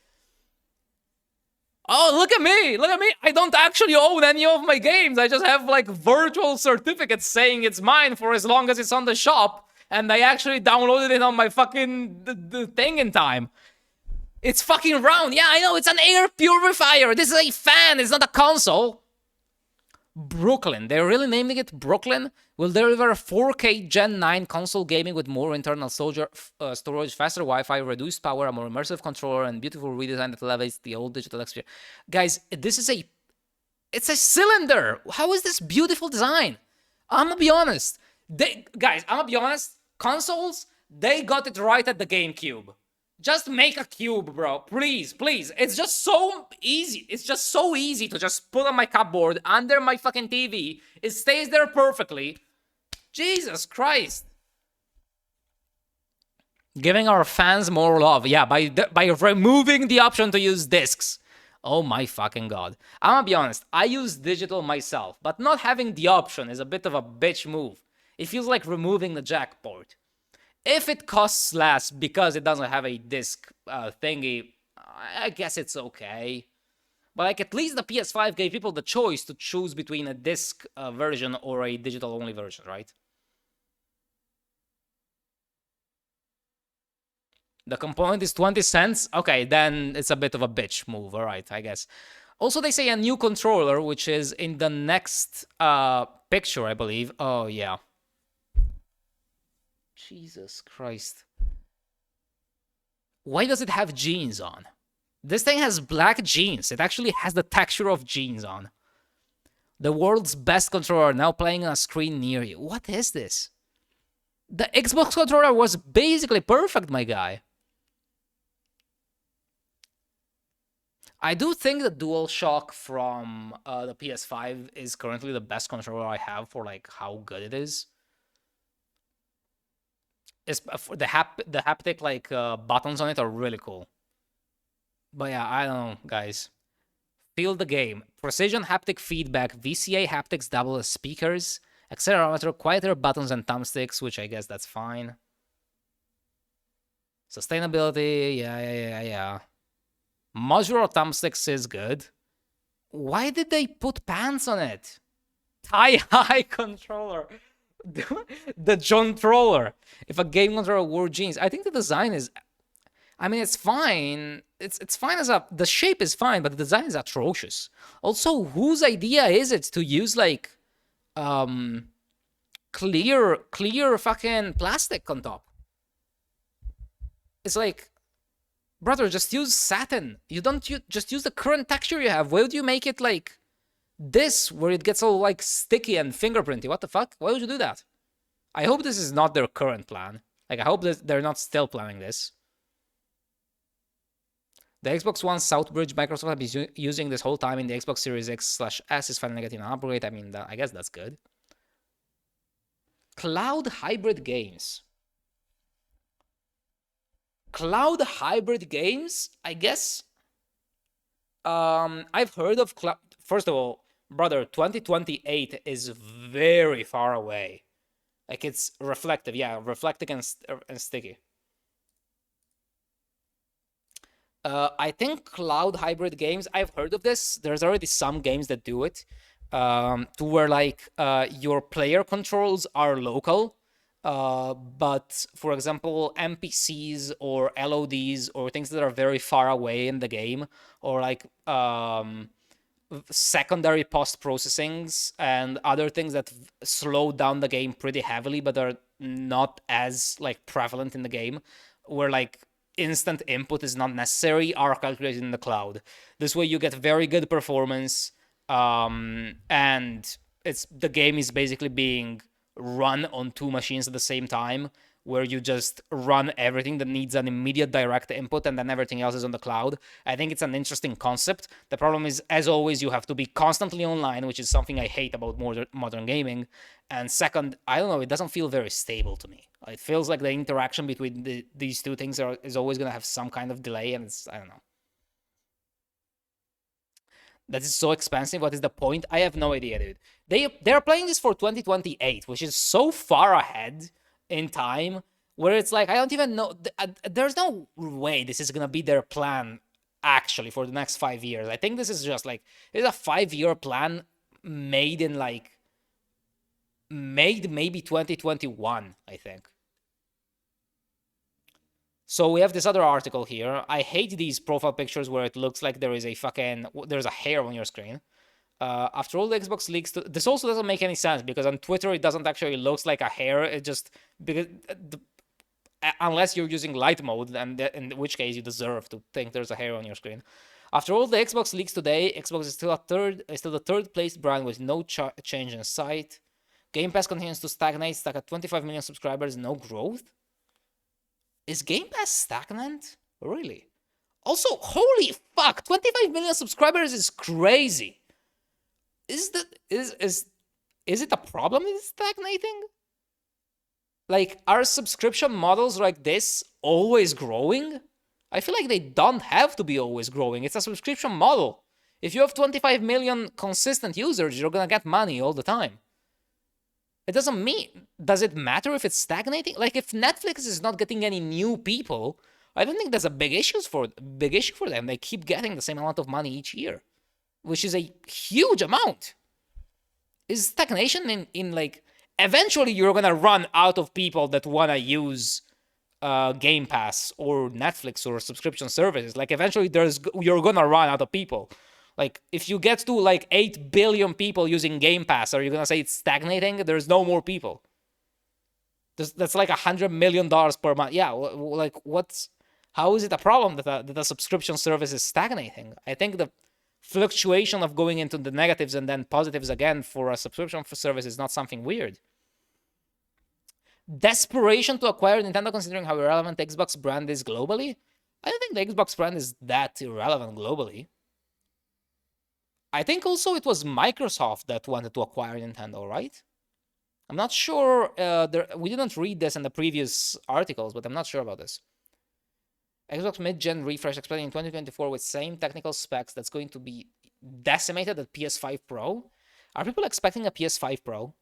Oh, look at me! Look at me! I don't actually own any of my games. I just have, like, virtual certificates saying it's mine for as long as it's on the shop. And I actually downloaded it on my fucking the thing in time. It's fucking round. Yeah, I know. It's an air purifier. This is a fan. It's not a console. Brooklyn. They're really naming it Brooklyn. Will deliver 4K Gen 9 console gaming with more internal storage, faster Wi-Fi, reduced power, a more immersive controller, and beautiful redesign that elevates the old digital experience. Guys, this is it's a cylinder. How is this beautiful design? I'm gonna be honest. Guys, I'm gonna be honest. Consoles, they got it right at the GameCube. Just make a cube, bro. Please, please. It's just so easy. It's just so easy to just put on my cupboard under my fucking TV. It stays there perfectly. Jesus Christ. Giving our fans more love. Yeah, by removing the option to use discs. Oh my fucking god. I'm gonna be honest. I use digital myself, but not having the option is a bit of a bitch move. It feels like removing the jack port. If it costs less because it doesn't have a disc thingy, I guess it's okay. But like at least the PS5 gave people the choice to choose between a disc version or a digital-only version, right? The component is 20 cents? Okay, then it's a bit of a bitch move, alright, I guess. Also, they say a new controller, which is in the next picture, I believe. Oh, yeah. Jesus Christ. Why does it have jeans on? This thing has black jeans. It actually has the texture of jeans on. The world's best controller now playing on a screen near you. What is this? The Xbox controller was basically perfect, my guy. I do think the DualShock from the PS5 is currently the best controller I have for like how good it is. The haptic like buttons on it are really cool. But yeah, I don't know, guys. Feel the game. Precision haptic feedback, VCA haptics double as speakers, accelerometer, quieter buttons and thumbsticks, which I guess that's fine. Sustainability, yeah. Modular thumbsticks is good. Why did they put pants on it? Tie-high controller. The Jontroller. If a game controller wore jeans. I think the design is... I mean, it's fine. It's fine as a... The shape is fine, but the design is atrocious. Also, whose idea is it to use, like... clear fucking plastic on top? It's like... Brother, just use satin. You don't just use the current texture you have. Why would you make it like this, where it gets all like sticky and fingerprinty? What the fuck? Why would you do that? I hope this is not their current plan. Like, I hope that they're not still planning this. The Xbox One Southbridge Microsoft has been using this whole time in the Xbox Series X/S is finally getting an upgrade. I mean, I guess that's good. Cloud hybrid games. Cloud hybrid games, I guess. I've heard of cloud. First of all, Brother, 2028 is very far away. Like, it's reflective. Yeah, reflective and sticky. I think cloud hybrid games, I've heard of this. There's already some games that do it, to where like your player controls are local, but for example, NPCs or LODs or things that are very far away in the game, or like secondary post processings and other things that slow down the game pretty heavily, but are not as like prevalent in the game, where like instant input is not necessary, are calculated in the cloud. This way you get very good performance, and the game is basically being run on two machines at the same time, where you just run everything that needs an immediate direct input and then everything else is on the cloud. I think it's an interesting concept. The problem is, as always, you have to be constantly online, which is something I hate about modern gaming. And second, I don't know, it doesn't feel very stable to me. It feels like the interaction between these two things is always going to have some kind of delay, and I don't know. That is so expensive. What is the point? I have no idea, dude. They're playing this for 2028, which is so far ahead in time, where it's like, I don't even know. There's no way this is gonna be their plan actually for the next 5 years. I think this is just like, it's a 5-year plan made maybe 2021, I think. So we have this other article here. I hate these profile pictures where it looks like there's a hair on your screen. After all the Xbox leaks, this also doesn't make any sense, because on Twitter it doesn't actually looks like a hair. It just, because unless you're using light mode, and in which case you deserve to think there's a hair on your screen. After all the Xbox leaks today, Xbox is still the third placed brand with no change in sight. Game Pass continues to stagnate, stuck at 25 million subscribers, no growth. Is Game Pass stagnant? Really? Also, holy fuck, 25 million subscribers is crazy. Is it a problem that it's stagnating? Like, are subscription models like this always growing? I feel like they don't have to be always growing. It's a subscription model. If you have 25 million consistent users, you're gonna get money all the time. It doesn't mean... Does it matter if it's stagnating? Like, if Netflix is not getting any new people, I don't think there's a big issue for them. They keep getting the same amount of money each year, which is a huge amount. Is stagnation in like... Eventually, you're gonna run out of people that wanna use Game Pass or Netflix or subscription services. Like, eventually, you're gonna run out of people. Like, if you get to like 8 billion people using Game Pass, are you gonna say it's stagnating? There's no more people. That's like $100 million per month. Yeah, like how is it a problem that the subscription service is stagnating? I think the fluctuation of going into the negatives and then positives again for a subscription service is not something weird. Desperation to acquire Nintendo, considering how irrelevant the Xbox brand is globally? I don't think the Xbox brand is that irrelevant globally. I think also it was Microsoft that wanted to acquire Nintendo, right? I'm not sure. We didn't read this in the previous articles, but I'm not sure about this. Xbox mid-gen refresh expected in 2024 with same technical specs that's going to be decimated at PS5 Pro. Are people expecting a PS5 Pro?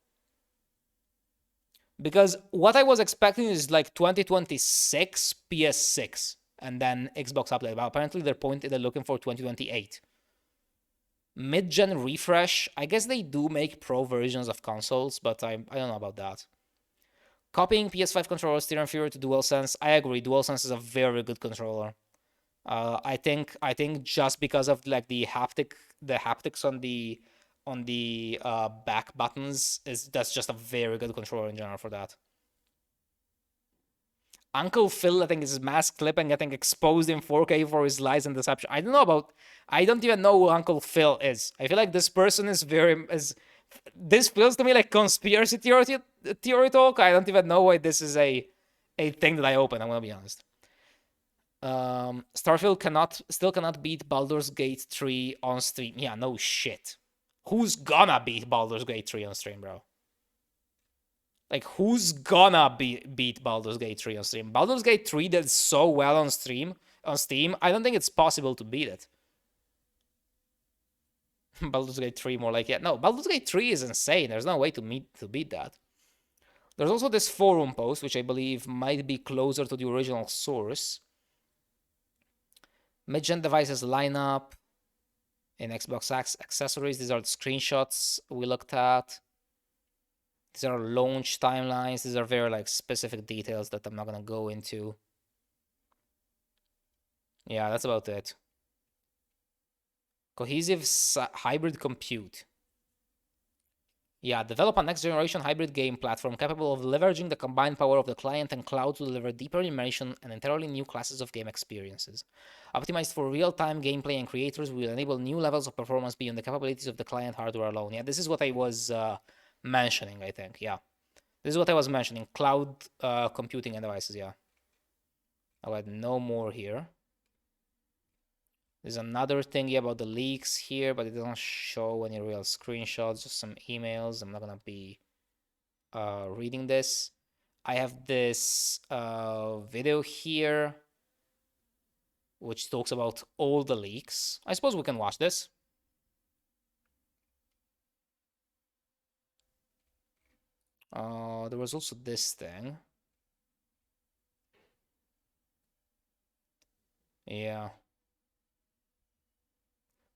Because what I was expecting is like 2026 PS6 and then Xbox update. But apparently they're looking for 2028. Mid-gen refresh. I guess they do make pro versions of consoles, but I don't know about that. Copying PS5 controllers still inferior to DualSense. I agree. DualSense is a very good controller. I think just because of like the haptics on the back buttons, that's just a very good controller in general for that. Uncle Phil, I think, is mask clipping, getting exposed in 4K for his lies and deception. I don't even know who Uncle Phil is. I feel like this person is this feels to me like conspiracy theory talk. I don't even know why this is a thing that I open, I'm gonna be honest. Starfield still cannot beat Baldur's Gate 3 on stream. Yeah, no shit. Who's gonna beat Baldur's Gate 3 on stream, bro? Like, who's gonna beat Baldur's Gate 3 on stream? Baldur's Gate 3 did so well on Steam. I don't think it's possible to beat it. Baldur's Gate 3 more like, yeah. No, Baldur's Gate 3 is insane. There's no way to beat that. There's also this forum post, which I believe might be closer to the original source. Mid-gen devices lineup in Xbox accessories. These are the screenshots we looked at. These are launch timelines. These are very like specific details that I'm not gonna go into. Yeah, that's about it. Cohesive hybrid compute. Yeah, develop a next-generation hybrid game platform capable of leveraging the combined power of the client and cloud to deliver deeper immersion and entirely new classes of game experiences. Optimized for real-time gameplay and creators, will enable new levels of performance beyond the capabilities of the client hardware alone. Yeah, this is what I was mentioning, I think. Yeah, this is what I was mentioning. Cloud computing and devices, yeah. I'll add no more here. There's another thingy about the leaks here, but it doesn't show any real screenshots, just some emails. I'm not gonna be reading this. I have this video here, which talks about all the leaks. I suppose we can watch this. There was also this thing. Yeah.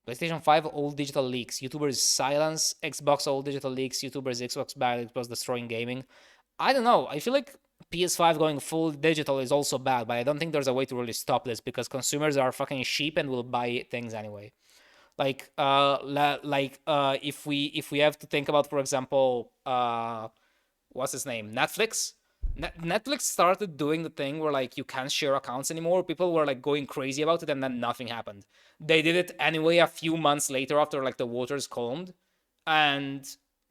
PlayStation 5 all digital leaks. YouTubers silence. Xbox all digital leaks. YouTubers Xbox bad. Xbox destroying gaming. I don't know. I feel like PS5 going full digital is also bad, but I don't think there's a way to really stop this because consumers are fucking sheep and will buy things anyway. Like, if we have to think about, for example, what's his name, Netflix. Netflix started doing the thing where like you can't share accounts anymore. People were like going crazy about it, and then nothing happened. They did it anyway a few months later after like the waters calmed, and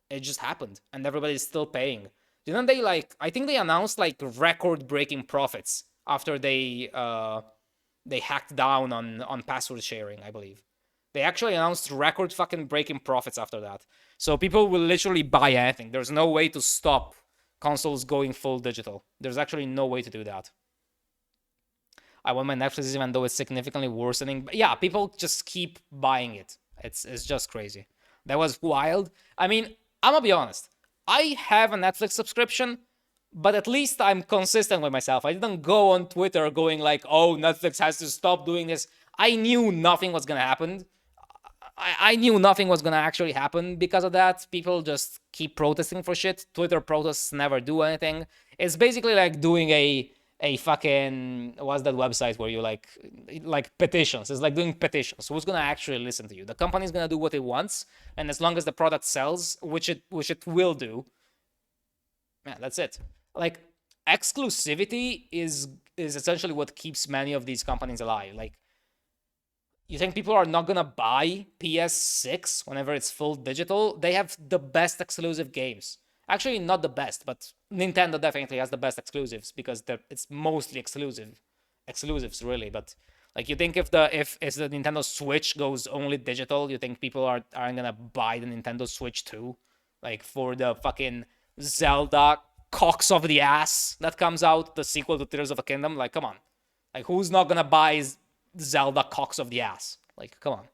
it just happened, and everybody's still paying. Didn't they like? I think they announced like record-breaking profits after they hacked down on password sharing, I believe. They actually announced record fucking breaking profits after that. So people will literally buy anything. There's no way to stop consoles going full digital. There's actually no way to do that. I want my Netflix even though it's significantly worsening. But yeah, people just keep buying it. It's just crazy. That was wild. I mean, I'm gonna be honest. I have a Netflix subscription, but at least I'm consistent with myself. I didn't go on Twitter going like, oh, Netflix has to stop doing this. I knew nothing was gonna happen. I knew nothing was gonna actually happen because of that. People just keep protesting for shit. Twitter protests never do anything. It's basically like doing a fucking, what's that website where you like petitions? It's like doing petitions. Who's gonna actually listen to you? The company's gonna do what it wants, and as long as the product sells, which it will do, man, that's it. Like, exclusivity is essentially what keeps many of these companies alive. Like, you think people are not gonna buy PS6 whenever it's full digital? They have the best exclusive games. Actually, not the best, but Nintendo definitely has the best exclusives because it's mostly exclusives really. But like, you think if the Nintendo Switch goes only digital, you think people aren't gonna buy the Nintendo Switch too? Like, for the fucking Zelda cocks of the ass that comes out, the sequel to Tears of the Kingdom. Like, come on, like, who's not gonna buy Zelda cocks of the ass? Like, come on.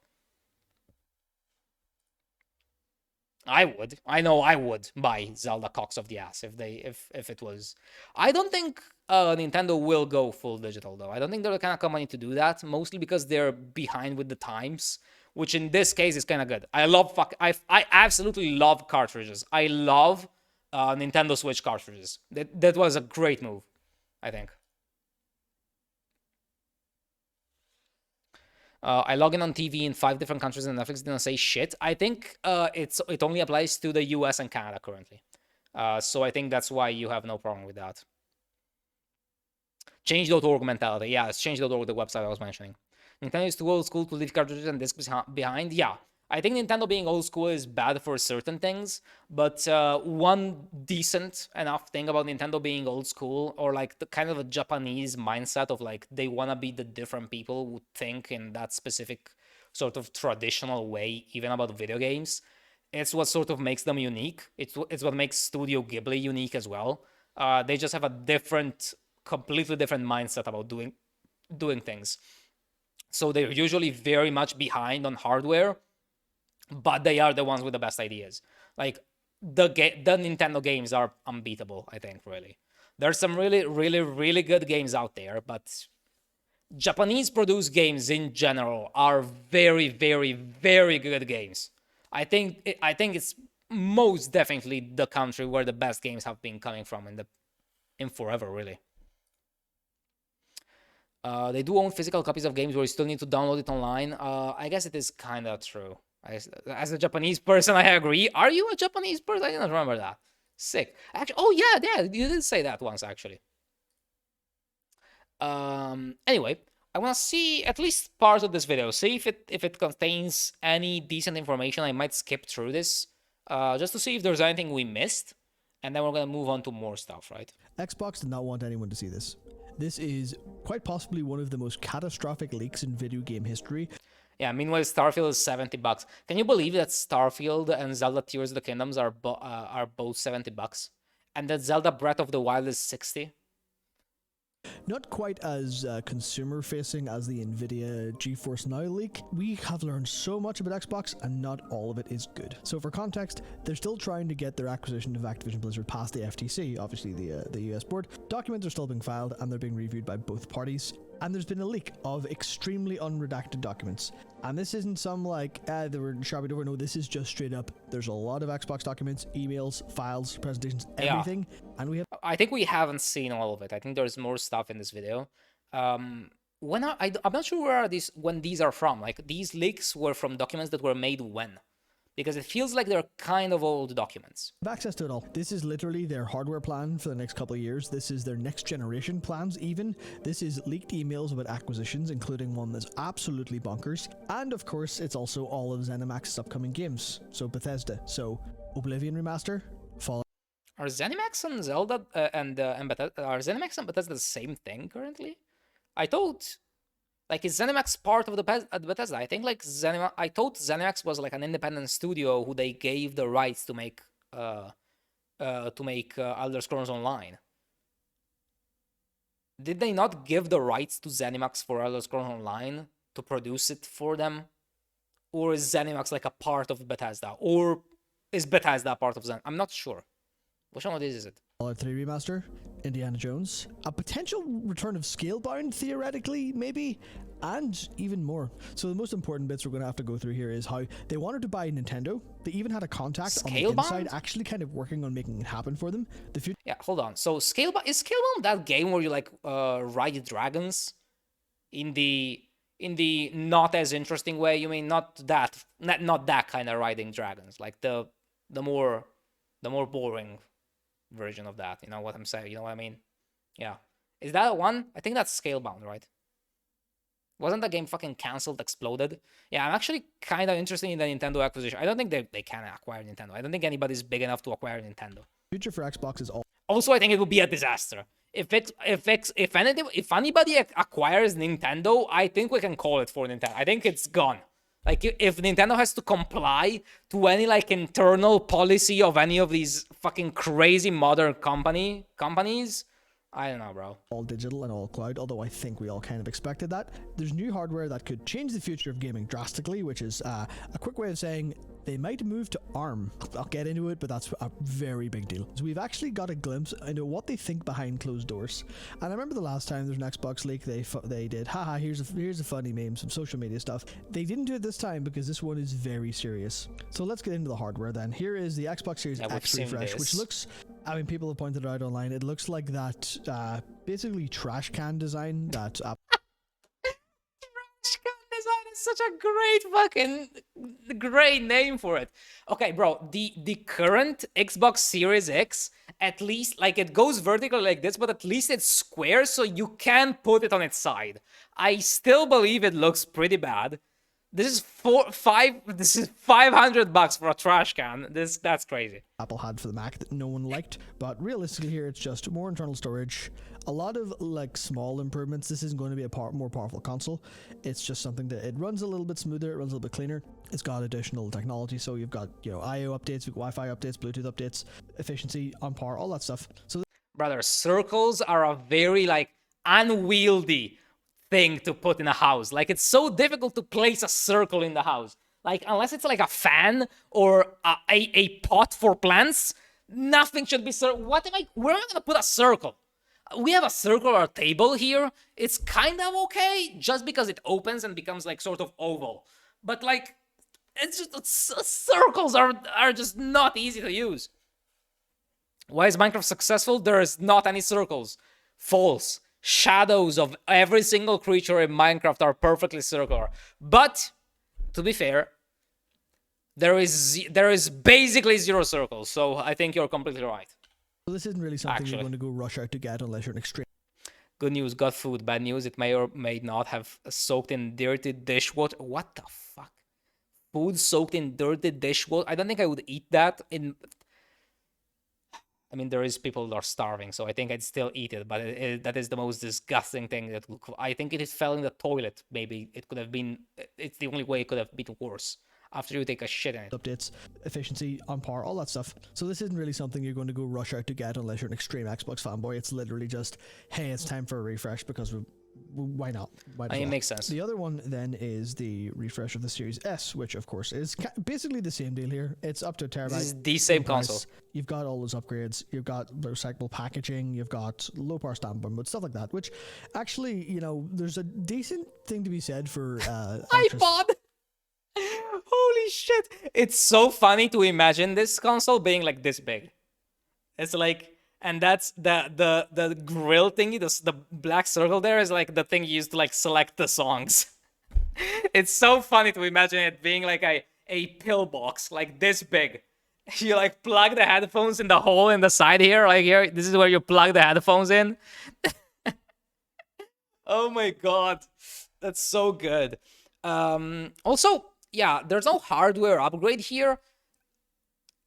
I would. I know I would buy Zelda cocks of the ass if it was. I don't think Nintendo will go full digital though. I don't think they're the kind of company to do that. Mostly because they're behind with the times, which in this case is kind of good. I absolutely love cartridges. I love Nintendo Switch cartridges. That was a great move, I think. I log in on TV in 5 different countries and Netflix didn't say shit. I think it only applies to the US and Canada currently. So I think that's why you have no problem with that. Change.org mentality. Yeah, it's change.org, the website I was mentioning. Nintendo is too old school to leave cartridges and discs behind. Yeah, I think Nintendo being old school is bad for certain things, but one decent enough thing about Nintendo being old school, or like the kind of a Japanese mindset of like they want to be the different people who think in that specific sort of traditional way, even about video games. It's what sort of makes them unique. It's what makes Studio Ghibli unique as well. They just have a completely different mindset about doing things. So they're usually very much behind on hardware, but they are the ones with the best ideas. Like the Nintendo games are unbeatable, I think, really. There's some really, really, really good games out there, but Japanese produced games in general are very, very, very good games. I think it's most definitely the country where the best games have been coming from in forever, really. They do own physical copies of games where you still need to download it online. I guess it is kind of true. As a Japanese person, I agree. Are you a Japanese person? I didn't remember that. Sick. Actually, oh yeah, you did say that once, actually. Anyway, I want to see at least part of this video. See if it contains any decent information. I might skip through this, just to see if there's anything we missed, and then we're gonna move on to more stuff, right? Xbox did not want anyone to see this. This is quite possibly one of the most catastrophic leaks in video game history. Yeah, meanwhile, Starfield is $70. Can you believe that Starfield and Zelda Tears of the Kingdoms are both $70? And that Zelda Breath of the Wild is 60? Not quite as consumer-facing as the Nvidia GeForce Now leak. We have learned so much about Xbox, and not all of it is good. So for context, they're still trying to get their acquisition of Activision Blizzard past the FTC, obviously the US board. Documents are still being filed, and they're being reviewed by both parties. And there's been a leak of extremely unredacted documents. And this isn't some like, they were sharpened over. No, this is just straight up. There's a lot of Xbox documents, emails, files, presentations, everything. Yeah. And we have... I think we haven't seen all of it. I think there's more stuff in this video. I'm not sure when these are from. Like, these leaks were from documents that were made when? Because it feels like they're kind of old documents. Access to it all. This is literally their hardware plan for the next couple of years. This is their next generation plans even. This is leaked emails about acquisitions, including one that's absolutely bonkers. And of course, it's also all of ZeniMax's upcoming games. So Bethesda. So Oblivion Remaster, Fallout. Are ZeniMax and Zelda and Bethesda, are ZeniMax and Bethesda the same thing currently? I thought... Like, is ZeniMax part of the Bethesda? I think, like, I thought ZeniMax was, like, an independent studio who they gave the rights to make Elder Scrolls Online. Did they not give the rights to ZeniMax for Elder Scrolls Online to produce it for them? Or is ZeniMax, like, a part of Bethesda? Or is Bethesda a part of Zen? I'm not sure. Which one of these is it? Fallout 3 Remaster, Indiana Jones, a potential return of Scalebound, theoretically, maybe, and even more. So the most important bits we're going to have to go through here is how they wanted to buy Nintendo. They even had a contact on the inside, actually kind of working on making it happen for them. Yeah, hold on. So is Scalebound that game where you like ride dragons in the not as interesting way? You mean not that kind of riding dragons, like the more boring version of that, you know what I'm saying? You know what I mean? Yeah. Is that one? I think that's Scalebound, right? Wasn't that game fucking cancelled, exploded? Yeah, I'm actually kind of interested in the Nintendo acquisition. I don't think they can acquire Nintendo. I don't think anybody's big enough to acquire Nintendo. Future for Xbox is all. Also, I think it would be a disaster. If anybody acquires Nintendo, I think we can call it for Nintendo. I think it's gone. Like, if Nintendo has to comply to any, like, internal policy of any of these fucking crazy modern companies, I don't know, bro. All digital and all cloud, although I think we all kind of expected that. There's new hardware that could change the future of gaming drastically, which is a quick way of saying they might move to ARM. I'll get into it, but that's a very big deal. So we've actually got a glimpse into what they think behind closed doors. And I remember the last time there's an Xbox leak, they did, haha, here's a funny meme, some social media stuff. They didn't do it this time because this one is very serious. So let's get into the hardware then. Here is the Xbox Series X refresh, which looks, I mean, people have pointed it out online, it looks like that basically trash can design that Design is such a great name for it. Okay, bro, the current Xbox Series X, at least, like, it goes vertical like this, but at least it's square, so you can put it on its side. I still believe it looks pretty bad. This is $500 for a trash can. That's crazy. Apple had for the Mac that no one liked, but realistically here it's just more internal storage, a lot of like small improvements. This isn't going to be a more powerful console. It's just something that it runs a little bit smoother, it runs a little bit cleaner. It's got additional technology, so you've got, you know, I/O updates, you've got Wi-Fi updates, Bluetooth updates, efficiency on par, all that stuff. So brother, circles are a very like unwieldy thing to put in a house. Like, it's so difficult to place a circle in the house. Like, unless it's like a fan or a pot for plants, nothing should be what am I? Where am I gonna put a circle? We have a circular table here. It's kind of okay, just because it opens and becomes like sort of oval. But like, circles are just not easy to use. Why is Minecraft successful? There is not any circles. False. Shadows of every single creature in Minecraft are perfectly circular. But to be fair, there is basically 0 circles. So I think you're completely right. So this isn't really something you're going to go rush out to get unless you're an extreme. Good news, got food. Bad news, it may or may not have soaked in dirty dishwater. What the fuck? Food soaked in dirty dishwater? I don't think I would eat that. I mean, there is people that are starving, so I think I'd still eat it. But that is the most disgusting thing. I think it fell in the toilet. Maybe it could have been. It's the only way it could have been worse. After you take a shit in it. Updates, efficiency, on par, all that stuff. So this isn't really something you're going to go rush out to get unless you're an extreme Xbox fanboy. It's literally just, hey, it's time for a refresh because why not? It makes sense. The other one then is the refresh of the Series S, which of course is basically the same deal here. It's up to a terabyte. This is the same console. You've got all those upgrades. You've got recyclable packaging. You've got low power standby mode, stuff like that. Which actually, you know, there's a decent thing to be said for iPod. Holy shit! It's so funny to imagine this console being like this big. It's like, and that's the grill thingy, the black circle there is like the thing you use to like select the songs. It's so funny to imagine it being like a pillbox like this big. You like plug the headphones in the hole in the side here, like here. This is where you plug the headphones in. Oh my god, that's so good. Also, yeah, there's no hardware upgrade here.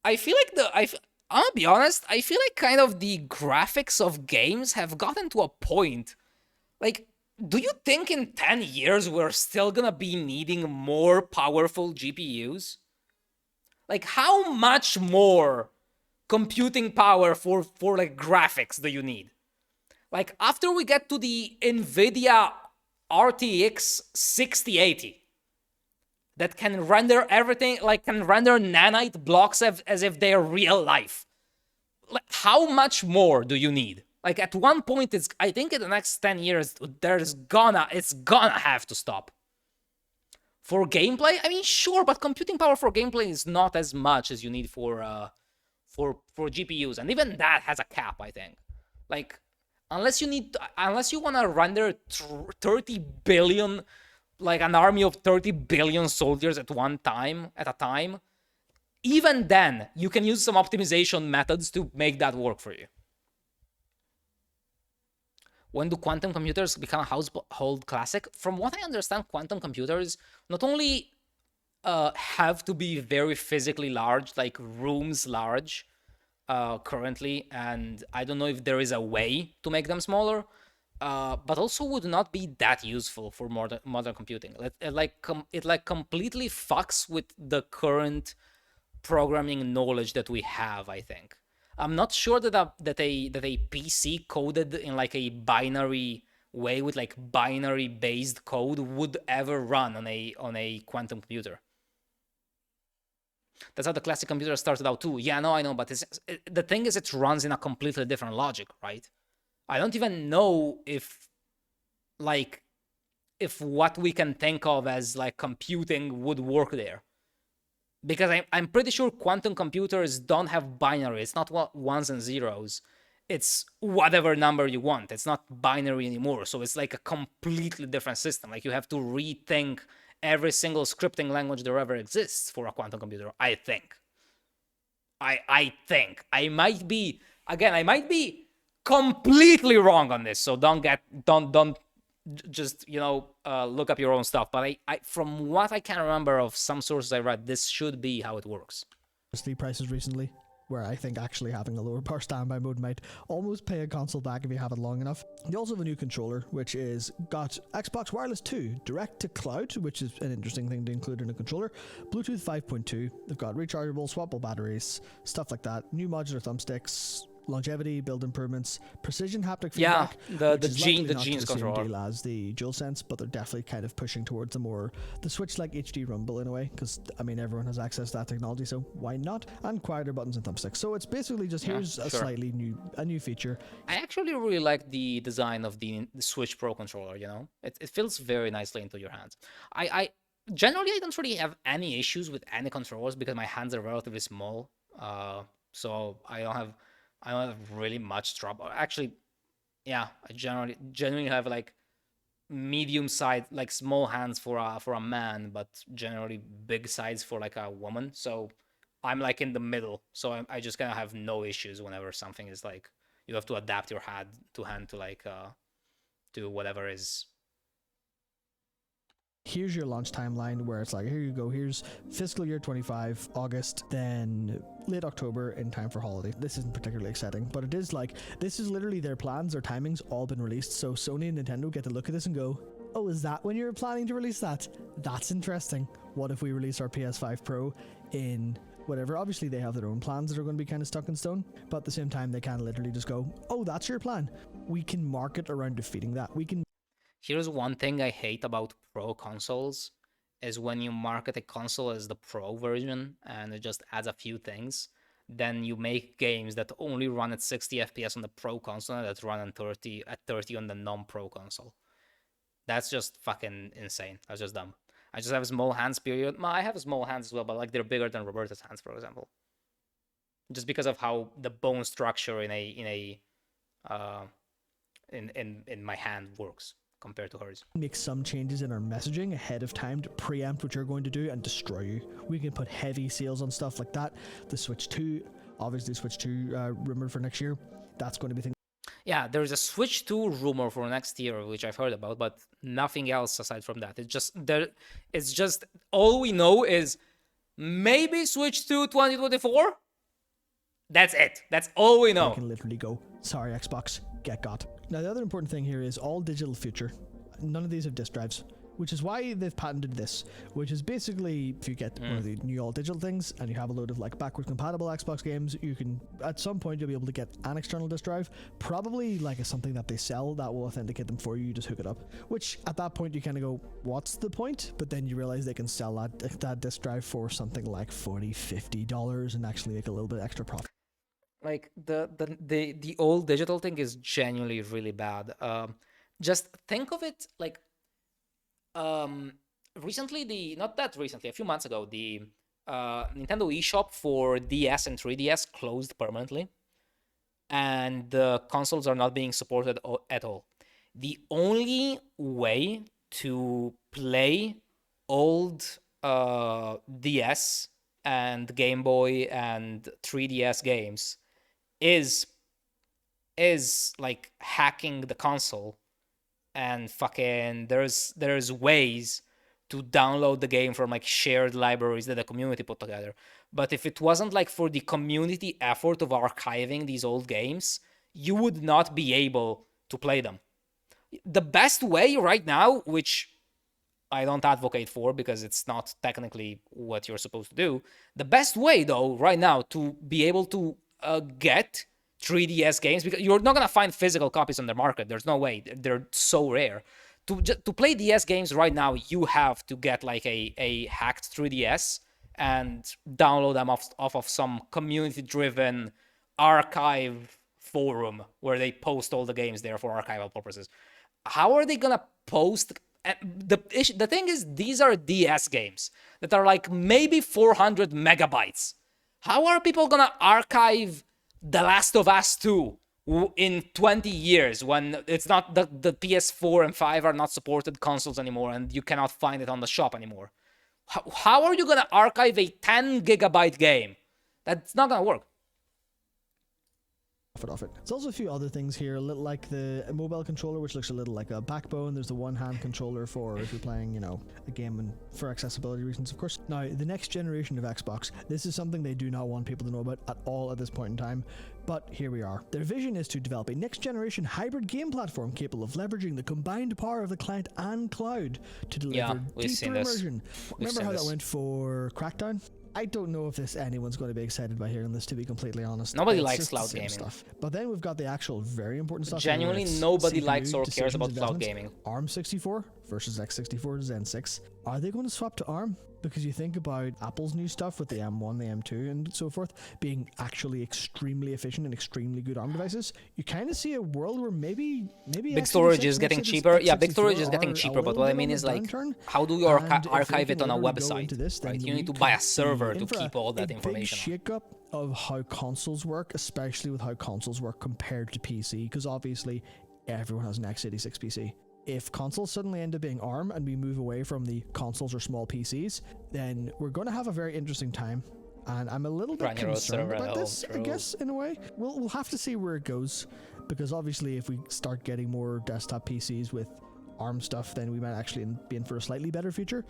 I feel like I'll be honest, I feel like kind of the graphics of games have gotten to a point. Like, do you think in 10 years we're still gonna be needing more powerful GPUs? Like, how much more computing power for like graphics do you need? Like, after we get to the NVIDIA RTX 6080, that can render everything, like can render nanite blocks as if they're real life. Like, how much more do you need? Like, at one point, I think in the next 10 years, it's gonna have to stop. For gameplay, I mean, sure, but computing power for gameplay is not as much as you need for GPUs, and even that has a cap, I think. Like, unless you want to render 30 billion. Like an army of 30 billion soldiers at a time, even then, you can use some optimization methods to make that work for you. When do quantum computers become a household classic? From what I understand, quantum computers not only have to be very physically large, like rooms large, currently, and I don't know if there is a way to make them smaller, but also would not be that useful for modern computing. It completely fucks with the current programming knowledge that we have, I think. I'm not sure that a PC coded in like a binary way with like binary based code would ever run on a quantum computer. That's how the classic computer started out too. Yeah, no, I know, but the thing is, it runs in a completely different logic, right? I don't even know if what we can think of as like computing would work there. Because I'm pretty sure quantum computers don't have binary. It's not ones and zeros. It's whatever number you want. It's not binary anymore. So it's like a completely different system. Like, you have to rethink every single scripting language there ever exists for a quantum computer, I think. I think. I might be completely wrong on this, so don't just, you know, look up your own stuff. But I from what I can remember of some sources I read, this should be how it works. Prices recently, where I think actually having a lower power standby mode might almost pay a console back if you have it long enough. They also have a new controller, which is got Xbox Wireless 2 direct to cloud, which is an interesting thing to include in a controller. Bluetooth 5.2. They've got rechargeable, swappable batteries, stuff like that. New modular thumbsticks. longevity, build improvements, precision haptic Yeah, feedback. the which is likely gene the not to genes the same controller. deal as the DualSense, but they're definitely kind of pushing towards the Switch like HD Rumble in a way, because I mean everyone has access to that technology, so why not? And quieter buttons and thumbsticks. So it's basically just here's a sure. slightly new feature. I actually really like the design of the Switch Pro controller, you know? It feels very nicely into your hands. I generally I don't really have any issues with any controllers because my hands are relatively small. So I don't have really much trouble. Actually, yeah, I genuinely have like medium size, like small hands for a man, but generally big size for like a woman. So I'm like in the middle. So I just kind of have no issues whenever something is like you have to adapt your hand to like to whatever is. Here's your launch timeline where it's like, here you go, here's fiscal year 25, August, then late October in time for holiday. This isn't particularly exciting, but it is like, this is literally their plans, their timings all been released. So Sony and Nintendo get to look at this and go, oh, is that when you're planning to release that? That's interesting. What if we release our PS5 Pro in whatever? Obviously they have their own plans that are going to be kind of stuck in stone, but at the same time they can literally just go, oh, that's your plan. We can market around defeating that. We can. Here's one thing I hate about Pro consoles is when you market a console as the Pro version and it just adds a few things, then you make games that only run at 60 FPS on the Pro console and that run at 30 on the non-Pro console. That's just fucking insane. That's just dumb. I just have small hands, period. I have small hands as well, but like they're bigger than Roberta's hands, for example. Just because of how the bone structure in my hand works compared to hers. Make some changes in our messaging ahead of time to preempt what you're going to do and destroy you. We can put heavy sales on stuff like that. The Switch 2, obviously Switch 2 rumored for next year. That's going to be things. Yeah, there's a Switch 2 rumor for next year, which I've heard about, but nothing else aside from that. It's just all we know is maybe Switch 2 2024. That's it. That's all we know. We can literally go, sorry Xbox, get got. Now the other important thing here is all digital future. None of these have disk drives, which is why they've patented this, which is basically if you get one of the new all digital things and you have a load of like backwards compatible Xbox games, you can at some point you'll be able to get an external disk drive, probably like something that they sell that will authenticate them for you. You just hook it up, which at that point you kind of go, what's the point? But then you realize they can sell that disk drive for something like $40-50 and actually make a little bit extra profit. Like the old digital thing is genuinely really bad. Just think of it like recently, not that recently, a few months ago, the Nintendo eShop for DS and 3DS closed permanently, and the consoles are not being supported at all. The only way to play old DS and Game Boy and 3DS games is like hacking the console, and fucking there's ways to download the game from like shared libraries that the community put together. But if it wasn't like for the community effort of archiving these old games, you would not be able to play them. The best way right now, which I don't advocate for because it's not technically what you're supposed to do. The best way though right now to be able to get 3DS games, because you're not gonna find physical copies on the market. There's no way. They're so rare. To play DS games right now, you have to get like a hacked 3DS and download them off of some community-driven archive forum where they post all the games there for archival purposes. How are they gonna post? The thing is, these are DS games that are like maybe 400 megabytes. How are people gonna archive The Last of Us 2 in 20 years when it's not the PS4 and 5 are not supported consoles anymore and you cannot find it on the shop anymore? How are you gonna archive a 10 gigabyte game? That's not gonna work. Off it. There's also a few other things here, a little like the mobile controller, which looks a little like a backbone. There's the one-hand controller for if you're playing, you know, a game and for accessibility reasons, of course. Now, the next generation of Xbox, this is something they do not want people to know about at all at this point in time. But here we are. Their vision is to develop a next-generation hybrid game platform capable of leveraging the combined power of the client and cloud to deliver deeper immersion. Remember how that went for Crackdown? I don't know if anyone's going to be excited by hearing this, to be completely honest. Nobody likes cloud gaming. Stuff. But then we've got the actual very important stuff. Genuinely, nobody likes or cares about cloud gaming. ARM64 versus x64 Zen 6. Are they going to swap to ARM? Because you think about Apple's new stuff with the M1, the M2, and so forth being actually extremely efficient and extremely good ARM devices. You kind of see a world where maybe big storage is getting cheaper. Yeah, big storage is getting cheaper. But what I mean is, like, how do you archive it on a website? Right? You need to buy a server to keep all that information. Big shake-up of how consoles work, especially with how consoles work compared to PC, because obviously everyone has an x86 PC. If consoles suddenly end up being ARM and we move away from the consoles or small PCs, then we're going to have a very interesting time. And I'm a little bit concerned about this, I guess, in a way. We'll have to see where it goes, because obviously if we start getting more desktop PCs with ARM stuff, then we might actually be in for a slightly better future.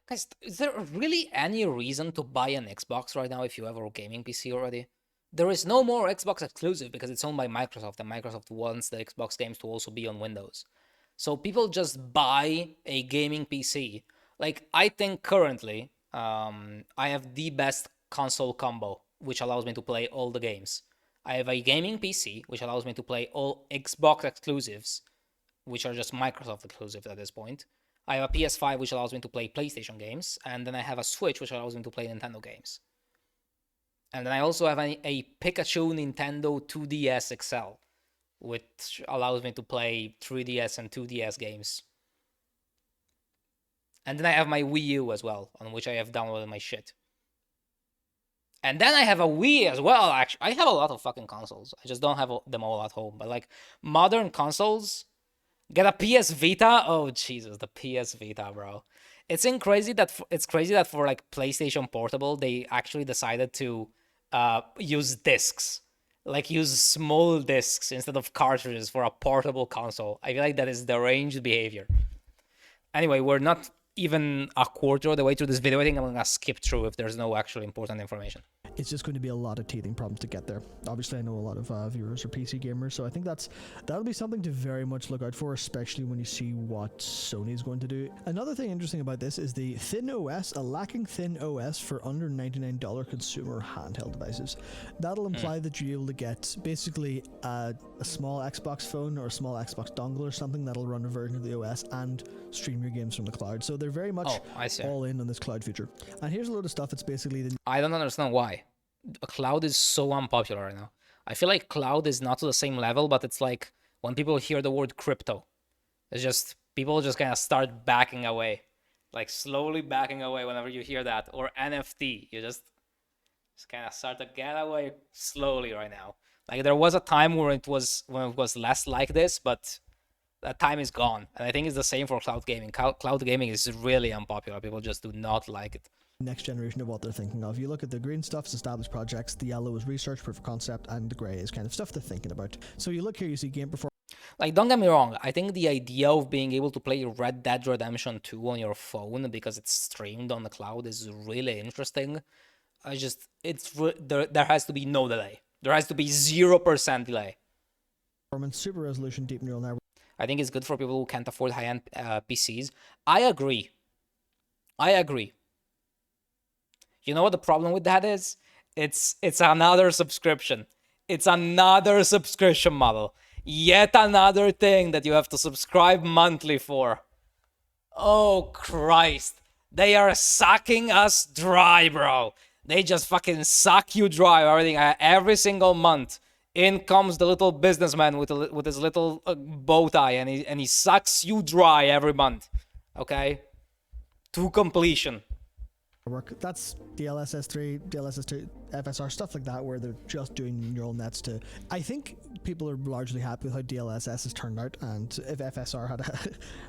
Guys, is there really any reason to buy an Xbox right now if you have a gaming PC already? There is no more Xbox exclusive because it's owned by Microsoft, and Microsoft wants the Xbox games to also be on Windows. So people just buy a gaming PC. Like, I think currently, I have the best console combo, which allows me to play all the games. I have a gaming PC, which allows me to play all Xbox exclusives, which are just Microsoft exclusives at this point. I have a PS5, which allows me to play PlayStation games. And then I have a Switch, which allows me to play Nintendo games. And then I also have a Pikachu Nintendo 2DS XL, which allows me to play 3DS and 2DS games. And then I have my Wii U as well, on which I have downloaded my shit. And then I have a Wii as well, actually. I have a lot of fucking consoles. I just don't have them all at home. But, like, modern consoles, get a PS Vita? Oh, Jesus, the PS Vita, bro. It's crazy that for, like, PlayStation Portable, they actually decided to use discs. Like, use small discs instead of cartridges for a portable console. I feel like that is deranged behavior. Anyway, we're not even a quarter of the way through this video. I think I'm gonna skip through if there's no actually important information. It's just going to be a lot of teething problems to get there. Obviously, I know a lot of viewers are PC gamers, so I think that'll be something to very much look out for, especially when you see what Sony's going to do. Another thing interesting about this is the thin OS, a lacking thin OS for under $99 consumer handheld devices. That'll imply that you're able to get basically a small Xbox phone or a small Xbox dongle or something that'll run a version of the OS and stream your games from the cloud. So they're very much all in on this cloud feature. And here's a load of stuff. It's basically I don't understand why. Cloud is so unpopular right now. I feel like cloud is not to the same level, but it's like when people hear the word crypto, it's just people just kind of start backing away, like slowly backing away whenever you hear that, or NFT. You just kind of start to get away slowly right now. Like there was a time where it was less like this, but that time is gone. And I think it's the same for cloud gaming. Cloud gaming is really unpopular. People just do not like it. Next generation of what they're thinking of. You look at the green stuff, it's established projects, the yellow is research, proof of concept, and the grey is kind of stuff they're thinking about. So you look here, you see game performance. Like, don't get me wrong, I think the idea of being able to play Red Dead Redemption 2 on your phone because it's streamed on the cloud is really interesting. There has to be no delay. There has to be 0% delay. Super resolution, deep neural network. I think it's good for people who can't afford high-end PCs. I agree. You know what the problem with that is? It's another subscription. It's another subscription model. Yet another thing that you have to subscribe monthly for. Oh, Christ. They are sucking us dry, bro. They just fucking suck you dry. Everything. Every single month, in comes the little businessman with his little bow tie, and he sucks you dry every month. Okay? To completion. Work. That's DLSS3, DLSS2, FSR, stuff like that, where they're just doing neural nets to... I think people are largely happy with how DLSS has turned out, and if FSR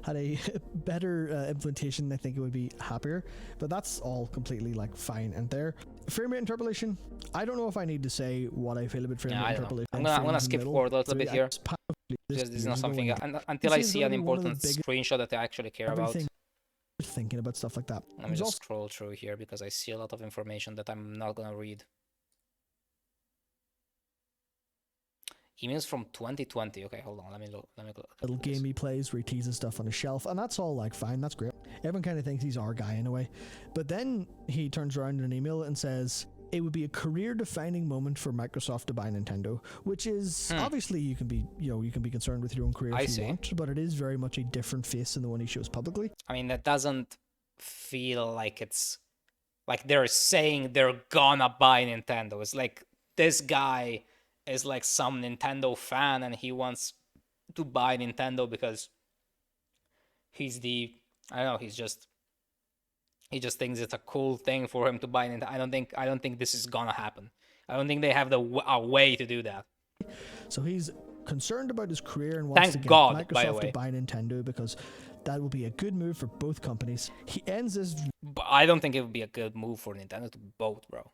had a better implementation, I think it would be happier. But that's all completely like fine and there. Frame rate interpolation. I don't know if I need to say what I feel about frame rate interpolation. I'm gonna skip forward a little bit here. This is not something until I see an important screenshot that I actually care about. Thinking about stuff like that. Let me just scroll through here because I see a lot of information that I'm not gonna read. Emails from 2020. Okay, hold on. Let me look. Little game he plays where he teases stuff on his shelf, and that's all like fine, that's great. Everyone kind of thinks he's our guy in a way. But then he turns around in an email and says it would be a career-defining moment for Microsoft to buy Nintendo, which is obviously you can be concerned with your own career if you want, but it is very much a different face than the one he shows publicly. I mean, that doesn't feel like it's like they're saying they're gonna buy Nintendo. It's like this guy is like some Nintendo fan and he wants to buy Nintendo because he's the, I don't know, he just thinks it's a cool thing for him to buy Nintendo. I don't think this is gonna happen. I don't think they have a way to do that. So he's concerned about his career and wants to get Microsoft to buy Nintendo because that will be a good move for both companies. He ends this. But I don't think it would be a good move for Nintendo to both, bro.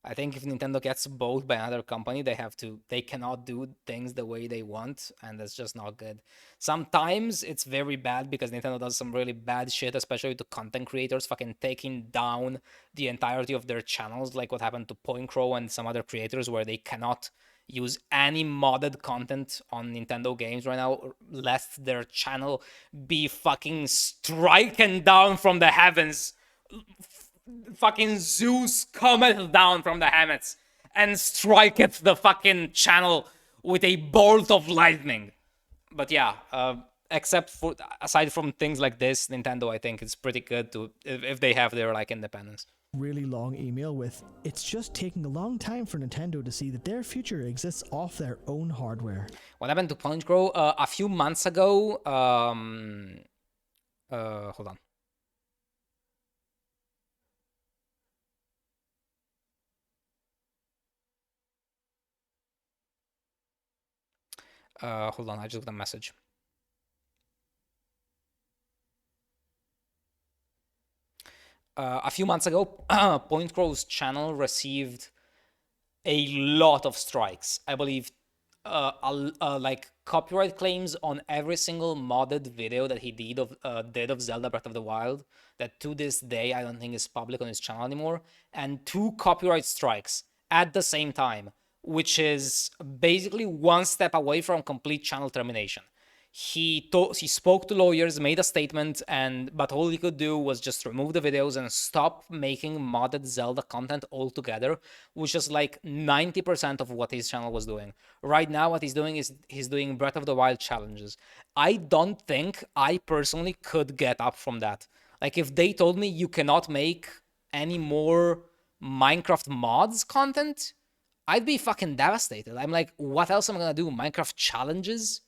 I think if Nintendo gets bought by another company, they cannot do things the way they want, and that's just not good. Sometimes it's very bad because Nintendo does some really bad shit, especially to content creators, fucking taking down the entirety of their channels, like what happened to Poincrow and some other creators where they cannot use any modded content on Nintendo games right now, lest their channel be fucking striken down from the heavens. Fucking Zeus cometh down from the heavens and striketh the fucking channel with a bolt of lightning. But yeah, aside from things like this, Nintendo, I think it's pretty good to if they have their like independence. Really long email with, it's just taking a long time for Nintendo to see that their future exists off their own hardware. What happened to Poincrow? A few months ago, hold on. Hold on, I just got a message. A few months ago, Poincrow's channel received a lot of strikes. I believe like copyright claims on every single modded video that he did of Zelda Breath of the Wild, that to this day I don't think is public on his channel anymore, and 2 copyright strikes at the same time, which is basically one step away from complete channel termination. He spoke to lawyers, made a statement, but all he could do was just remove the videos and stop making modded Zelda content altogether, which is like 90% of what his channel was doing. Right now, what he's doing is he's doing Breath of the Wild challenges. I don't think I personally could get up from that. Like, if they told me you cannot make any more Minecraft mods content, I'd be fucking devastated. I'm like, what else am I gonna do? Minecraft challenges?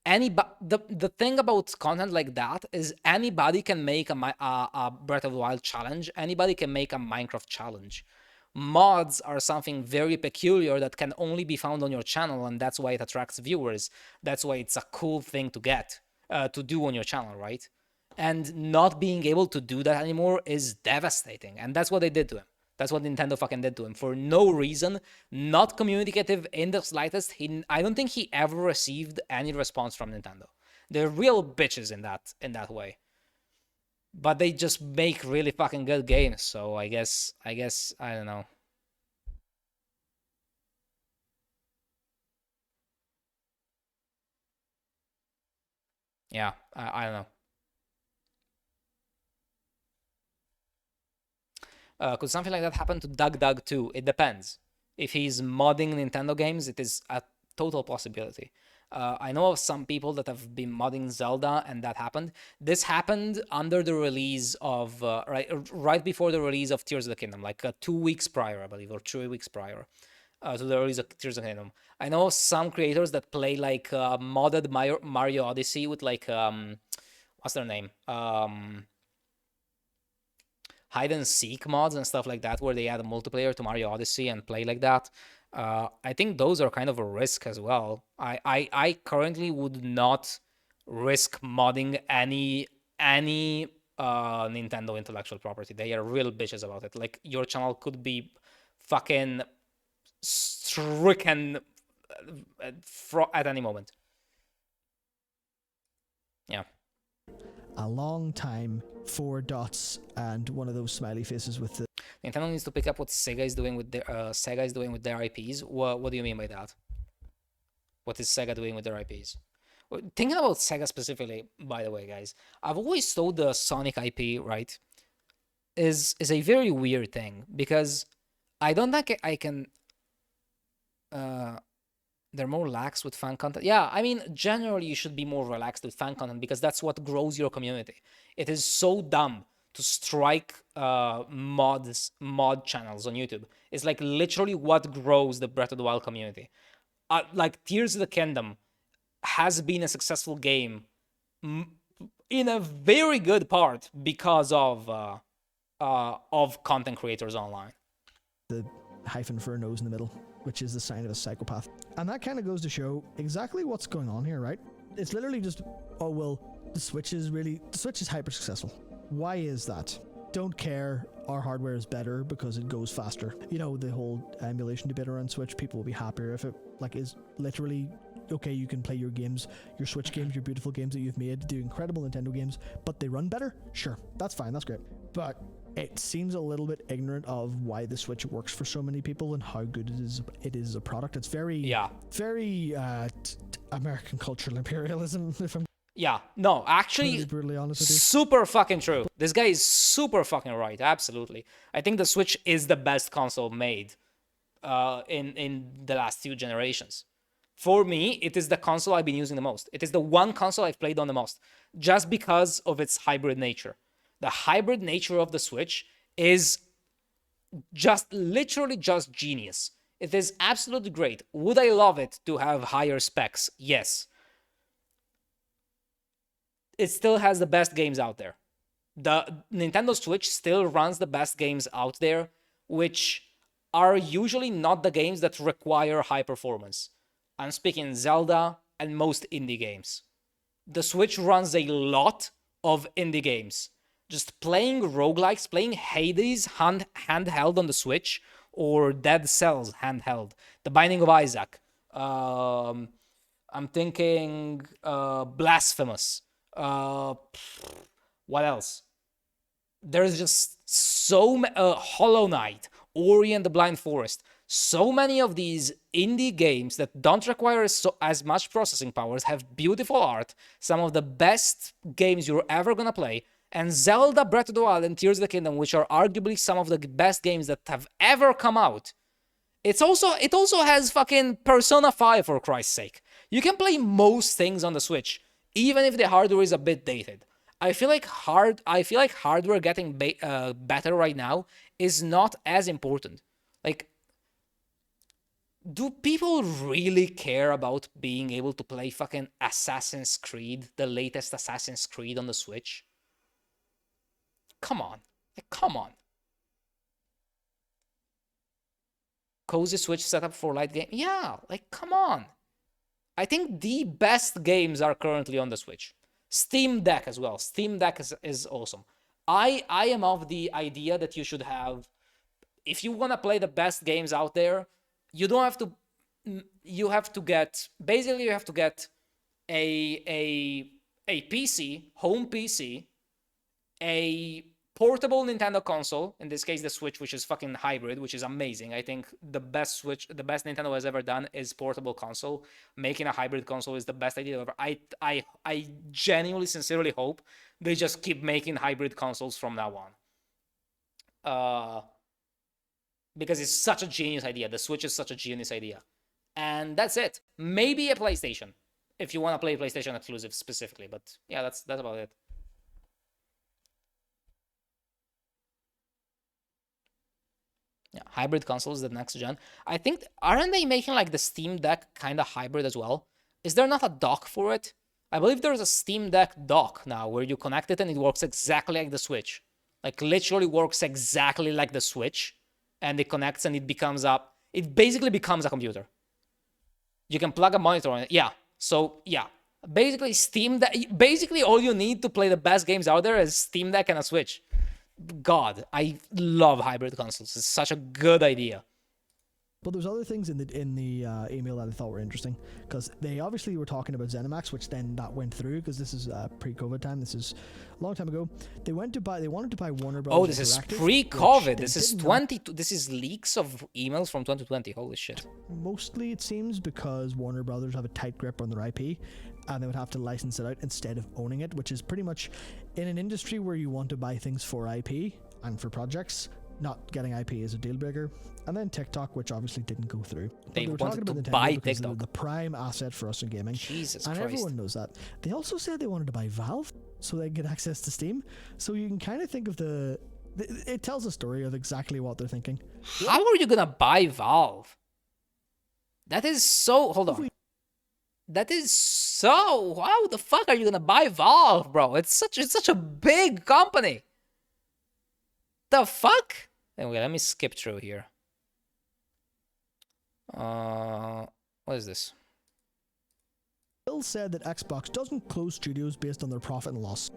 The thing about content like that is anybody can make a Breath of the Wild challenge. Anybody can make a Minecraft challenge. Mods are something very peculiar that can only be found on your channel, and that's why it attracts viewers. That's why it's a cool thing to get, to do on your channel, right? And not being able to do that anymore is devastating, and that's what they did to him. That's what Nintendo fucking did to him. For no reason, not communicative in the slightest. I don't think he ever received any response from Nintendo. They're real bitches in that way. But they just make really fucking good games, so I guess, I don't know. Yeah, I don't know. Could something like that happen to Doug too? It depends. If he's modding Nintendo games, it is a total possibility. I know of some people that have been modding Zelda, and that happened. This happened under the release of right before the release of Tears of the Kingdom, like 2 weeks prior, I believe, or 3 weeks prior to the release of Tears of the Kingdom. I know some creators that play like modded Mario Odyssey with like what's their name? Hide and seek mods and stuff like that, where they add a multiplayer to Mario Odyssey and play like that. I think those are kind of a risk as well. I currently would not risk modding any Nintendo intellectual property. They are real bitches about it. Like, your channel could be fucking stricken at any moment. Yeah. A long time, 4 dots, and one of those smiley faces with the... Nintendo needs to pick up what Sega is doing with their IPs. What do you mean by that? What is Sega doing with their IPs? Thinking about Sega specifically, by the way, guys, I've always thought the Sonic IP, right, is a very weird thing, because I don't think I can. They're more lax with fan content. Yeah, I mean, generally you should be more relaxed with fan content, because that's what grows your community. It is so dumb to strike mod channels on YouTube. It's like literally what grows the Breath of the Wild community. Like Tears of the Kingdom has been a successful game in a very good part because of content creators online. The hyphen for a nose in the middle, which is the sign of a psychopath. And that kind of goes to show exactly what's going on here, right? It's literally just, oh, well, the Switch is hyper successful. Why is that? Don't care, our hardware is better because it goes faster. You know, the whole emulation debate around Switch, people will be happier if it like is literally, okay, you can play your games, your Switch games, your beautiful games that you've made, do incredible Nintendo games, but they run better? Sure, that's fine, that's great. But it seems a little bit ignorant of why the Switch works for so many people and how good it is as a product. It's very American cultural imperialism, if I'm no, actually, brutally honest with you. Super fucking true. This guy is super fucking right. Absolutely. I think the Switch is the best console made in the last few generations. For me, it is the console I've been using the most. It is the one console I've played on the most, just because of its hybrid nature. The hybrid nature of the Switch is literally just genius. It is absolutely great. Would I love it to have higher specs? Yes. It still has the best games out there. The Nintendo Switch still runs the best games out there, which are usually not the games that require high performance. I'm speaking Zelda and most indie games. The Switch runs a lot of indie games. Just playing roguelikes, playing Hades handheld on the Switch, or Dead Cells handheld. The Binding of Isaac. I'm thinking Blasphemous. What else? There's just so Hollow Knight, Ori and the Blind Forest. So many of these indie games that don't require as much processing powers, have beautiful art, some of the best games you're ever gonna play, and Zelda, Breath of the Wild, and Tears of the Kingdom, which are arguably some of the best games that have ever come out. It also has fucking Persona 5, for Christ's sake. You can play most things on the Switch, even if the hardware is a bit dated. I feel like hardware getting better right now is not as important. Like, do people really care about being able to play fucking Assassin's Creed, the latest Assassin's Creed on the Switch? Come on. Like, come on. Cozy Switch setup for light game? Yeah, like, come on. I think the best games are currently on the Switch. Steam Deck as well. Steam Deck is awesome. I am of the idea that you should have, if you want to play the best games out there, you don't have to, you have to get a PC, home PC, a portable Nintendo console, in this case the Switch, which is fucking hybrid, which is amazing. I think the best Nintendo has ever done is portable console. Making a hybrid console is the best idea ever. I genuinely, sincerely hope they just keep making hybrid consoles from now on. Because it's such a genius idea. The Switch is such a genius idea. And that's it. Maybe a PlayStation, if you want to play PlayStation exclusive specifically. But yeah, that's about it. Yeah, hybrid consoles, the next gen. I think, aren't they making like the Steam Deck kind of hybrid as well? Is there not a dock for it? I believe there's a Steam Deck dock now where you connect it and it works exactly like the Switch. Like, literally works exactly like the Switch. And it connects and it basically becomes a computer. You can plug a monitor on it. Yeah. So, yeah. Basically, basically all you need to play the best games out there is Steam Deck and a Switch. God, I love hybrid consoles. It's such a good idea. But there's other things in the email that I thought were interesting, because they obviously were talking about ZeniMax, which then that went through because this is pre-COVID time. This is a long time ago. They wanted to buy Warner Bros. Oh, this is pre-COVID. This is 20. This is leaks of emails from 2020. Holy shit. Mostly, it seems, because Warner Brothers have a tight grip on their IP, and they would have to license it out instead of owning it, which is pretty much in an industry where you want to buy things for IP and for projects. Not getting IP is a deal breaker. And then TikTok, which obviously didn't go through. They were wanted talking to about buy Nintendo because TikTok. they're the prime asset for us in gaming. Jesus and Christ. everyone knows that. They also said they wanted to buy Valve so they can get access to Steam. So you can kind of think of it tells a story of exactly what they're thinking. How are you gonna buy Valve? That is so. Hold on. That is so. How the fuck are you gonna buy Valve, bro? It's such a big company. The fuck? Anyway, let me skip through here. What is this? Bill said that Xbox doesn't close studios based on their profit and loss.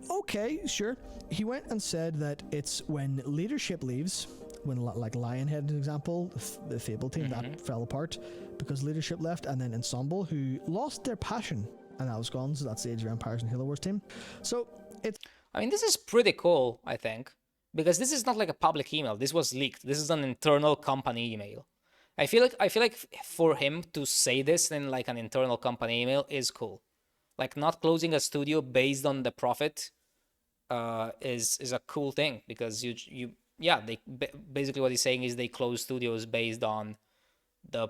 Okay, sure. He went and said that it's when leadership leaves, when like Lionhead, an example, the Fable team, that fell apart because leadership left, and then Ensemble, who lost their passion, and that was gone, so that's the Age of Empires and Halo Wars team. So it's... I mean, this is pretty cool, I think, because this is not like a public email. This was leaked. This is an internal company email. I feel like for him to say this in like an internal company email is cool. Like not closing a studio based on the profit is a cool thing, because they basically what he's saying is they close studios based on the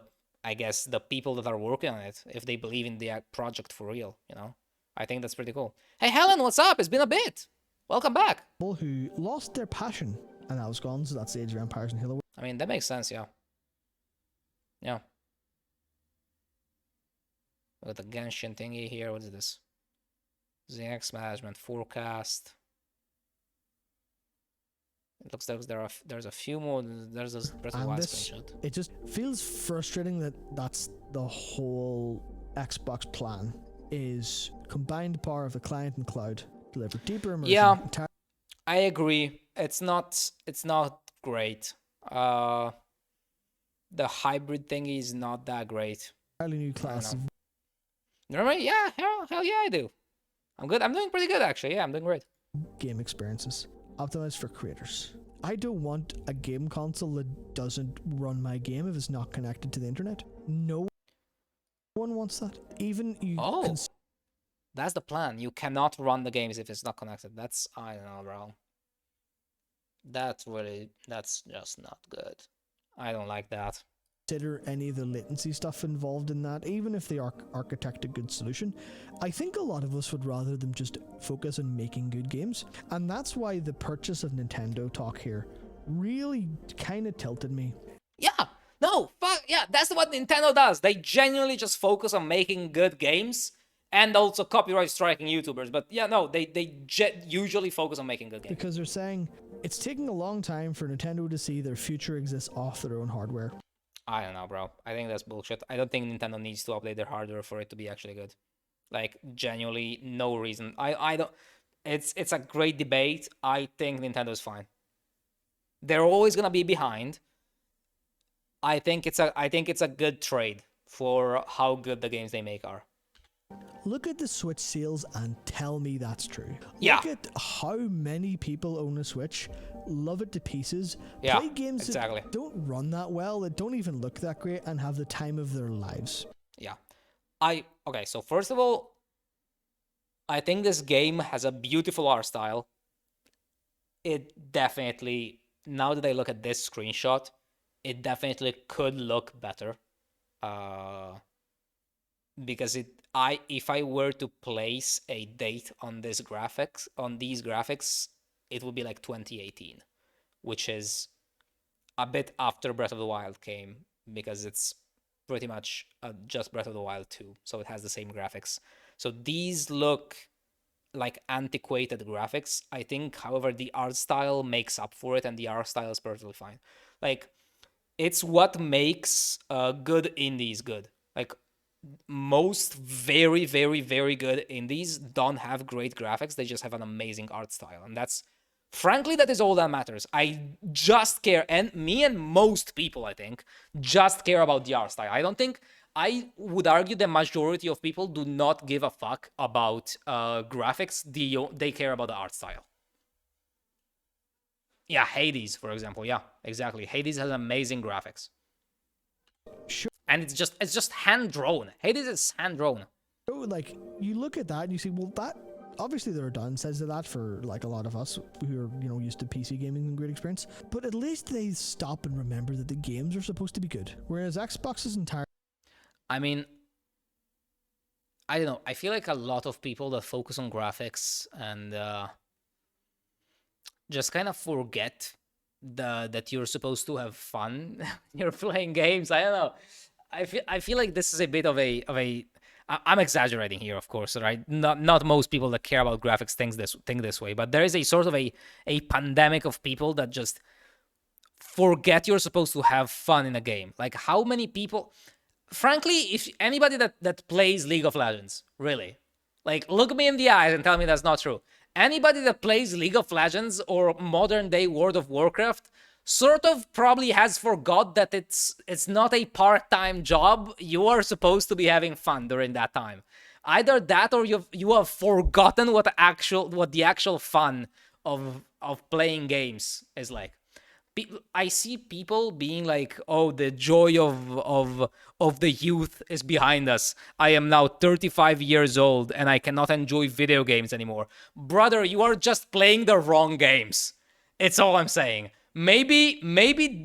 people that are working on it, if they believe in the project for real, you know. I think that's pretty cool. Hey Helen, what's up? It's been a bit. Welcome back. People who lost their passion, and that was gone, so that's the Age of Empires and Halo Wars. I mean, that makes sense, yeah. Yeah. Look at the Genshin thingy here. What is this? ZX management forecast. It looks like there's a few more. There's a Breath of the Wild screenshot. It just feels frustrating that that's the whole Xbox plan, is combine the power of the client and cloud, deliver deeper immersion. Yeah, I agree. It's not great. The hybrid thingy is not that great. Entirely new class. Remember? Yeah, hell yeah, I do. I'm good. I'm doing pretty good, actually. Yeah, I'm doing great. Game experiences optimized for creators. I don't want a game console that doesn't run my game if it's not connected to the internet. No one wants that. Even you. Oh, that's the plan. You cannot run the games if it's not connected. That's, I don't know, bro. That's just not good. I don't like that. Consider any of the latency stuff involved in that, even if they architect a good solution. I think a lot of us would rather them just focus on making good games, and that's why the purchase of Nintendo talk here really kind of tilted me. Yeah, no, fuck, yeah, that's what Nintendo does. They genuinely just focus on making good games and also copyright striking YouTubers. But yeah, no, they usually focus on making good games. Because they're saying it's taking a long time for Nintendo to see their future exists off their own hardware. I don't know, bro. I think that's bullshit. I don't think Nintendo needs to update their hardware for it to be actually good. Like, genuinely, no reason. I don't... It's a great debate. I think Nintendo's fine. They're always gonna be behind. I think it's a good trade for how good the games they make are. Look at the Switch sales and tell me that's true. Yeah. Look at how many people own a Switch, love it to pieces, yeah, play games exactly. that don't run that well, that don't even look that great, and have the time of their lives. Yeah. Okay, so first of all, I think this game has a beautiful art style. It definitely, now that I look at this screenshot, it definitely could look better. Because if I were to place a date on these graphics, it would be like 2018, which is a bit after Breath of the Wild came, because it's pretty much just Breath of the Wild 2, so it has the same graphics. So these look like antiquated graphics. I think, however, the art style makes up for it, and the art style is perfectly fine. Like, it's what makes good indies good. Like, most very, very, very good indies don't have great graphics. They just have an amazing art style, and that's Frankly, that is all that matters. I just care, and me and most people, I think, just care about the art style. I would argue the majority of people do not give a fuck about graphics. They care about the art style. Yeah, Hades, for example. Yeah, exactly. Hades has amazing graphics. Sure. And it's just hand drawn. Hades is hand drawn. So, like, you look at that and you see, well, that obviously there are downsides to that for like a lot of us who are, you know, used to PC gaming and great experience. But at least they stop and remember that the games are supposed to be good. Whereas Xbox's entire I mean, I don't know. I feel like a lot of people that focus on graphics and just kind of forget that you're supposed to have fun when you're playing games. I don't know. I feel like this is a bit of a I'm exaggerating here, of course, right? Not most people that care about graphics think this way, but there is a sort of a pandemic of people that just forget you're supposed to have fun in a game. Like, how many people, frankly, if anybody that plays League of Legends, really, like, look me in the eyes and tell me that's not true. Anybody that plays League of Legends or modern day World of Warcraft sort of probably has forgot that it's not a part-time job. You are supposed to be having fun during that time. Either that, or you have forgotten what the actual fun of playing games is like. I see people being like, "Oh, the joy of the youth is behind us. I am now 35 years old and I cannot enjoy video games anymore." Brother, you are just playing the wrong games. It's all I'm saying. Maybe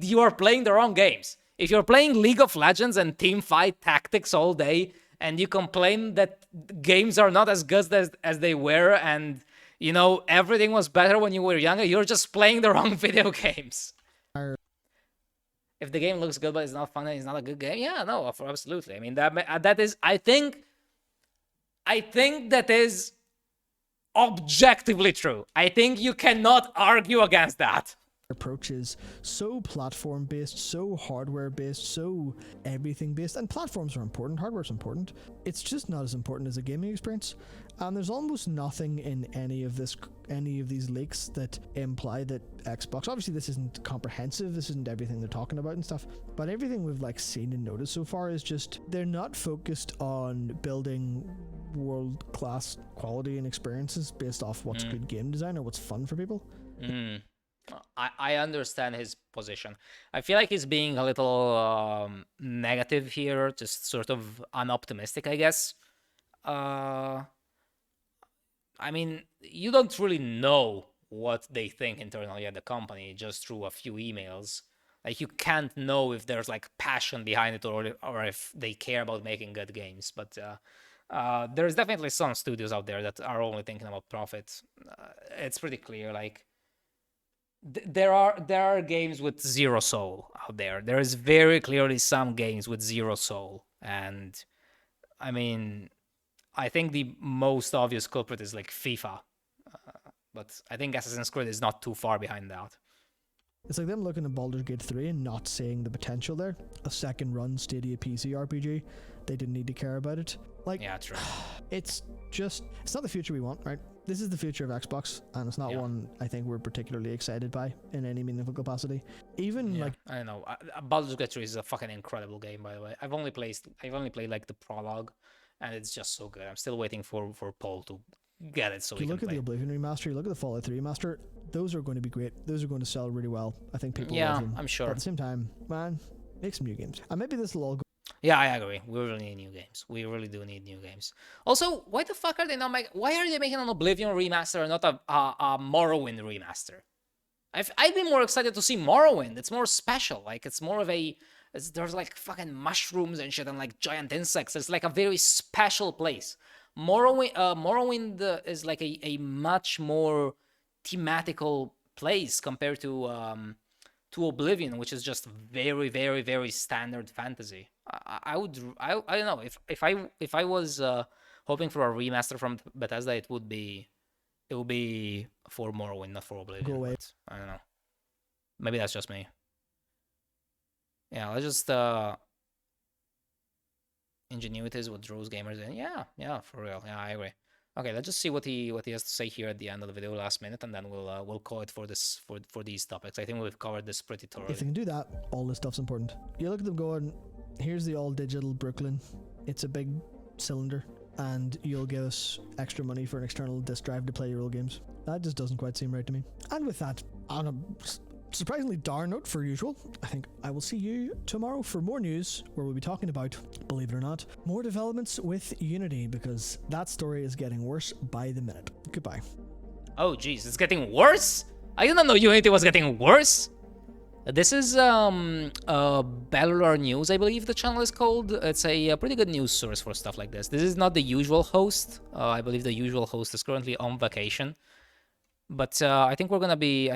you are playing the wrong games. If you're playing League of Legends and teamfight tactics all day and you complain that games are not as good as they were, and you know everything was better when you were younger, you're just playing the wrong video games. If the game looks good but it's not fun and it's not a good game, yeah, no, absolutely. I mean, that is, I think that is objectively true. I think you cannot argue against that. approach is so platform based, so hardware based, so everything based, and platforms are important, hardware's important. It's just not as important as a gaming experience. And there's almost nothing in any of these leaks that imply that Xbox, obviously this isn't comprehensive, this isn't everything they're talking about and stuff, but everything we've like seen and noticed so far is just they're not focused on building world-class quality and experiences based off what's good game design or what's fun for people. I understand his position. I feel like he's being a little negative here, just sort of unoptimistic, I guess. I mean, you don't really know what they think internally at the company just through a few emails. Like, you can't know if there's like passion behind it or if they care about making good games. But there's definitely some studios out there that are only thinking about profit. It's pretty clear. Like, there are games with zero soul out there. There is very clearly some games with zero soul, and I mean, I think the most obvious culprit is like FIFA, but I think Assassin's Creed is not too far behind that. It's like them looking at Baldur's Gate 3 and not seeing the potential there. A second run Stadia PC RPG, they didn't need to care about it. Like, yeah, true. It's not the future we want, right? This is the future of Xbox, and it's not one I think we're particularly excited by in any meaningful capacity. Even like, I don't know, Baldur's Gate 3 is a fucking incredible game, by the way. I've only played like the prologue, and it's just so good. I'm still waiting for Paul to get it so we can play. You look at the Oblivion remaster, you look at the Fallout 3 remaster, those are going to be great. Those are going to sell really well. I think people love them. I'm sure. But at the same time, man, make some new games. And maybe this will all go. Yeah, I agree. We really need new games. We really do need new games. Also, why the fuck are they not making... Why are they making an Oblivion remaster and not a Morrowind remaster? I'd be more excited to see Morrowind. It's more special. Like, it's more of a... there's like fucking mushrooms and shit and like giant insects. It's like a very special place. Morrowind is like a much more thematical place compared to Oblivion, which is just very, very, very standard fantasy. I don't know, if I was hoping for a remaster from Bethesda, it would be for Morrowind, not for Oblivion. Go away. I don't know. Maybe that's just me. Yeah, let's just Ingenuity is what draws gamers in. Yeah, for real. Yeah, I agree. Okay, let's just see what he has to say here at the end of the video, last minute, and then we'll call it for these topics. I think we've covered this pretty thoroughly. If they can do that, all this stuff's important. You look at them going, here's the all digital Brooklyn. It's a big cylinder, and you'll give us extra money for an external disk drive to play your old games. That just doesn't quite seem right to me. And with that, on a surprisingly dire note for usual, I think I will see you tomorrow for more news where we'll be talking about, believe it or not, more developments with Unity, because that story is getting worse by the minute. Goodbye. Oh geez, it's getting worse? I didn't know Unity was getting worse. This is Bellular News, I believe the channel is called. It's a pretty good news source for stuff like this. This is not the usual host. I believe the usual host is currently on vacation. But I think we're gonna be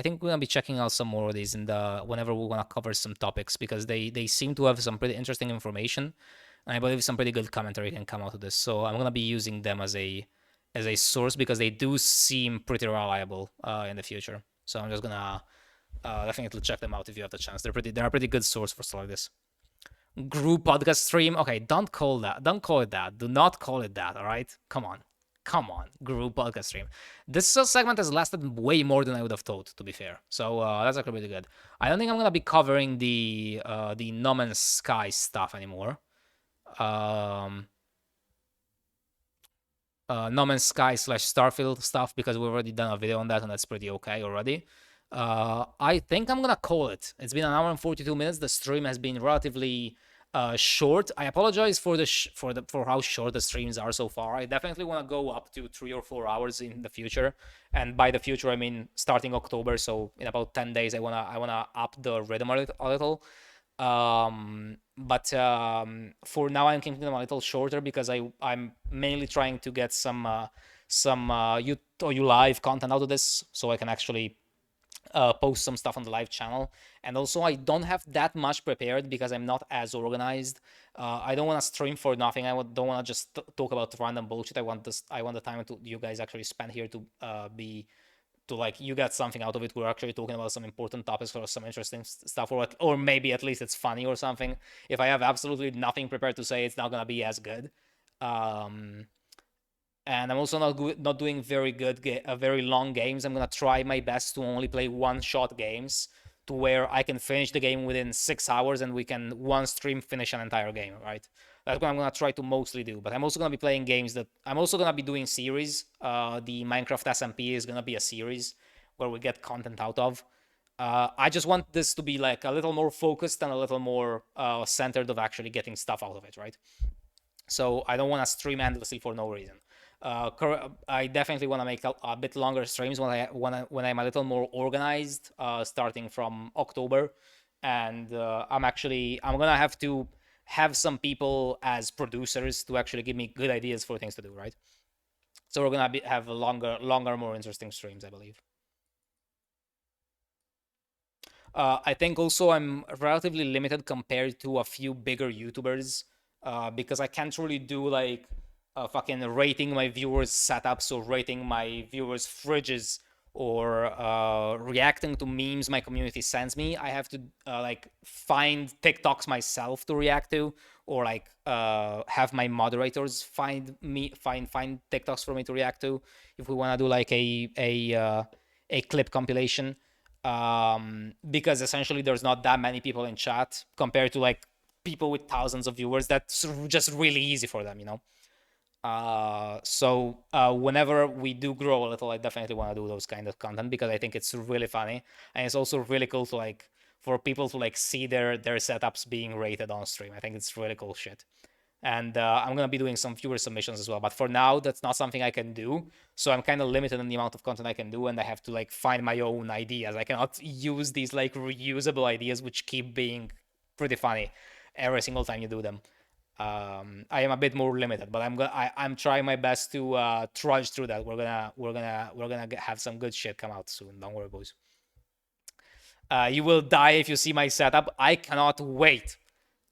checking out some more of these whenever we wanna cover some topics, because they seem to have some pretty interesting information, and I believe some pretty good commentary can come out of this. So I'm gonna be using them as a source, because they do seem pretty reliable in the future. So I'm just gonna definitely check them out if you have the chance. They're a pretty good source for stuff like this. Group podcast stream. Okay, don't call it that. Do not call it that. All right, come on. Group podcast stream. This segment has lasted way more than I would have thought, to be fair. So that's actually really good. I don't think I'm gonna be covering the No Man's Sky stuff anymore. No Man's Sky / Starfield stuff, because we've already done a video on that, and that's pretty okay already. I think I'm gonna call it. It's been an hour and 42 minutes. The stream has been relatively short. I apologize for for how short the streams are so far. I definitely want to go up to 3 or 4 hours in the future, and by the future I mean starting October. So in about 10 days, I wanna up the rhythm a little. But for now, I'm keeping them a little shorter, because I'm mainly trying to get some Toiu live content out of this, so I can actually post some stuff on the live channel. And also, I don't have that much prepared, because I'm not as organized. I don't want to stream for nothing. Don't want to just talk about random bullshit. I want the time to you guys actually spend here to like you get something out of it. We're actually talking about some important topics or some interesting stuff, or maybe at least it's funny or something. If I have absolutely nothing prepared to say, it's not gonna be as good. And I'm also not doing very long games. I'm gonna try my best to only play one-shot games, to where I can finish the game within 6 hours, and we can one stream finish an entire game, right? That's what I'm gonna try to mostly do. But I'm also gonna be playing games I'm also gonna be doing series. The Minecraft SMP is gonna be a series where we get content out of. I just want this to be like a little more focused and a little more centered of actually getting stuff out of it, right? So I don't want to stream endlessly for no reason. I definitely want to make a bit longer streams when I'm a little more organized, starting from October, and I'm gonna have to have some people as producers to actually give me good ideas for things to do, right? So we're gonna have longer, more interesting streams, I believe. I think also I'm relatively limited compared to a few bigger YouTubers, because I can't really do like fucking rating my viewers' setups, or rating my viewers' fridges, or reacting to memes my community sends me. I have to like find TikToks myself to react to, or like have my moderators find TikToks for me to react to, if we want to do like a clip compilation. Because essentially there's not that many people in chat compared to like people with thousands of viewers. That's just really easy for them, you know. So whenever we do grow a little, I definitely want to do those kind of content, because I think it's really funny, and it's also really cool to like for people to like see their setups being rated on stream. I think it's really cool shit. And I'm gonna be doing some viewer submissions as well, but for now that's not something I can do, so I'm kind of limited in the amount of content I can do, and I have to like find my own ideas. I cannot use these like reusable ideas which keep being pretty funny every single time you do them. I am a bit more limited, but I'm trying my best to trudge through that. We're gonna have some good shit come out soon. Don't worry, boys. You will die if you see my setup. I cannot wait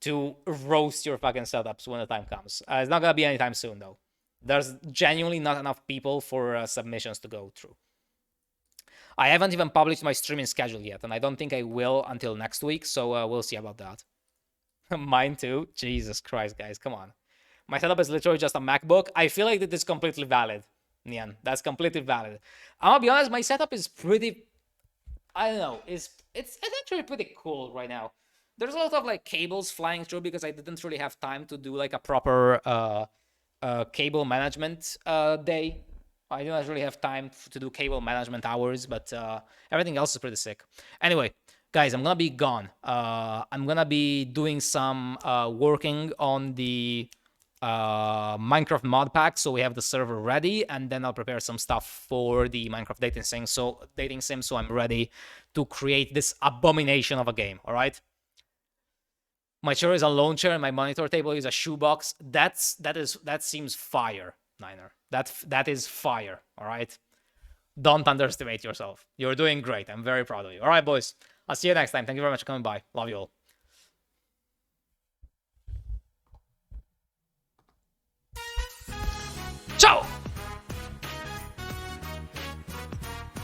to roast your fucking setups when the time comes. It's not gonna be anytime soon though. There's genuinely not enough people for submissions to go through. I haven't even published my streaming schedule yet, and I don't think I will until next week. So we'll see about that. Mine too. Jesus Christ, guys, come on. My setup is literally just a MacBook. I feel like that is completely valid. Nian. That's completely valid. I'll be honest, my setup is pretty, I don't know, it's actually pretty cool right now. There's a lot of like cables flying through because I didn't really have time to do like a proper cable management day. I don't really have time to do cable management hours, but everything else is pretty sick. Anyway, guys, I'm gonna be gone. I'm gonna be doing some working on the Minecraft mod pack, so we have the server ready, and then I'll prepare some stuff for the Minecraft dating sim, so I'm ready to create this abomination of a game. All right. My chair is a lawn chair, and my monitor table is a shoebox. That seems fire, Niner. That is fire. All right. Don't underestimate yourself. You're doing great. I'm very proud of you. All right, boys. I'll see you next time. Thank you very much for coming by. Love you all. Ciao!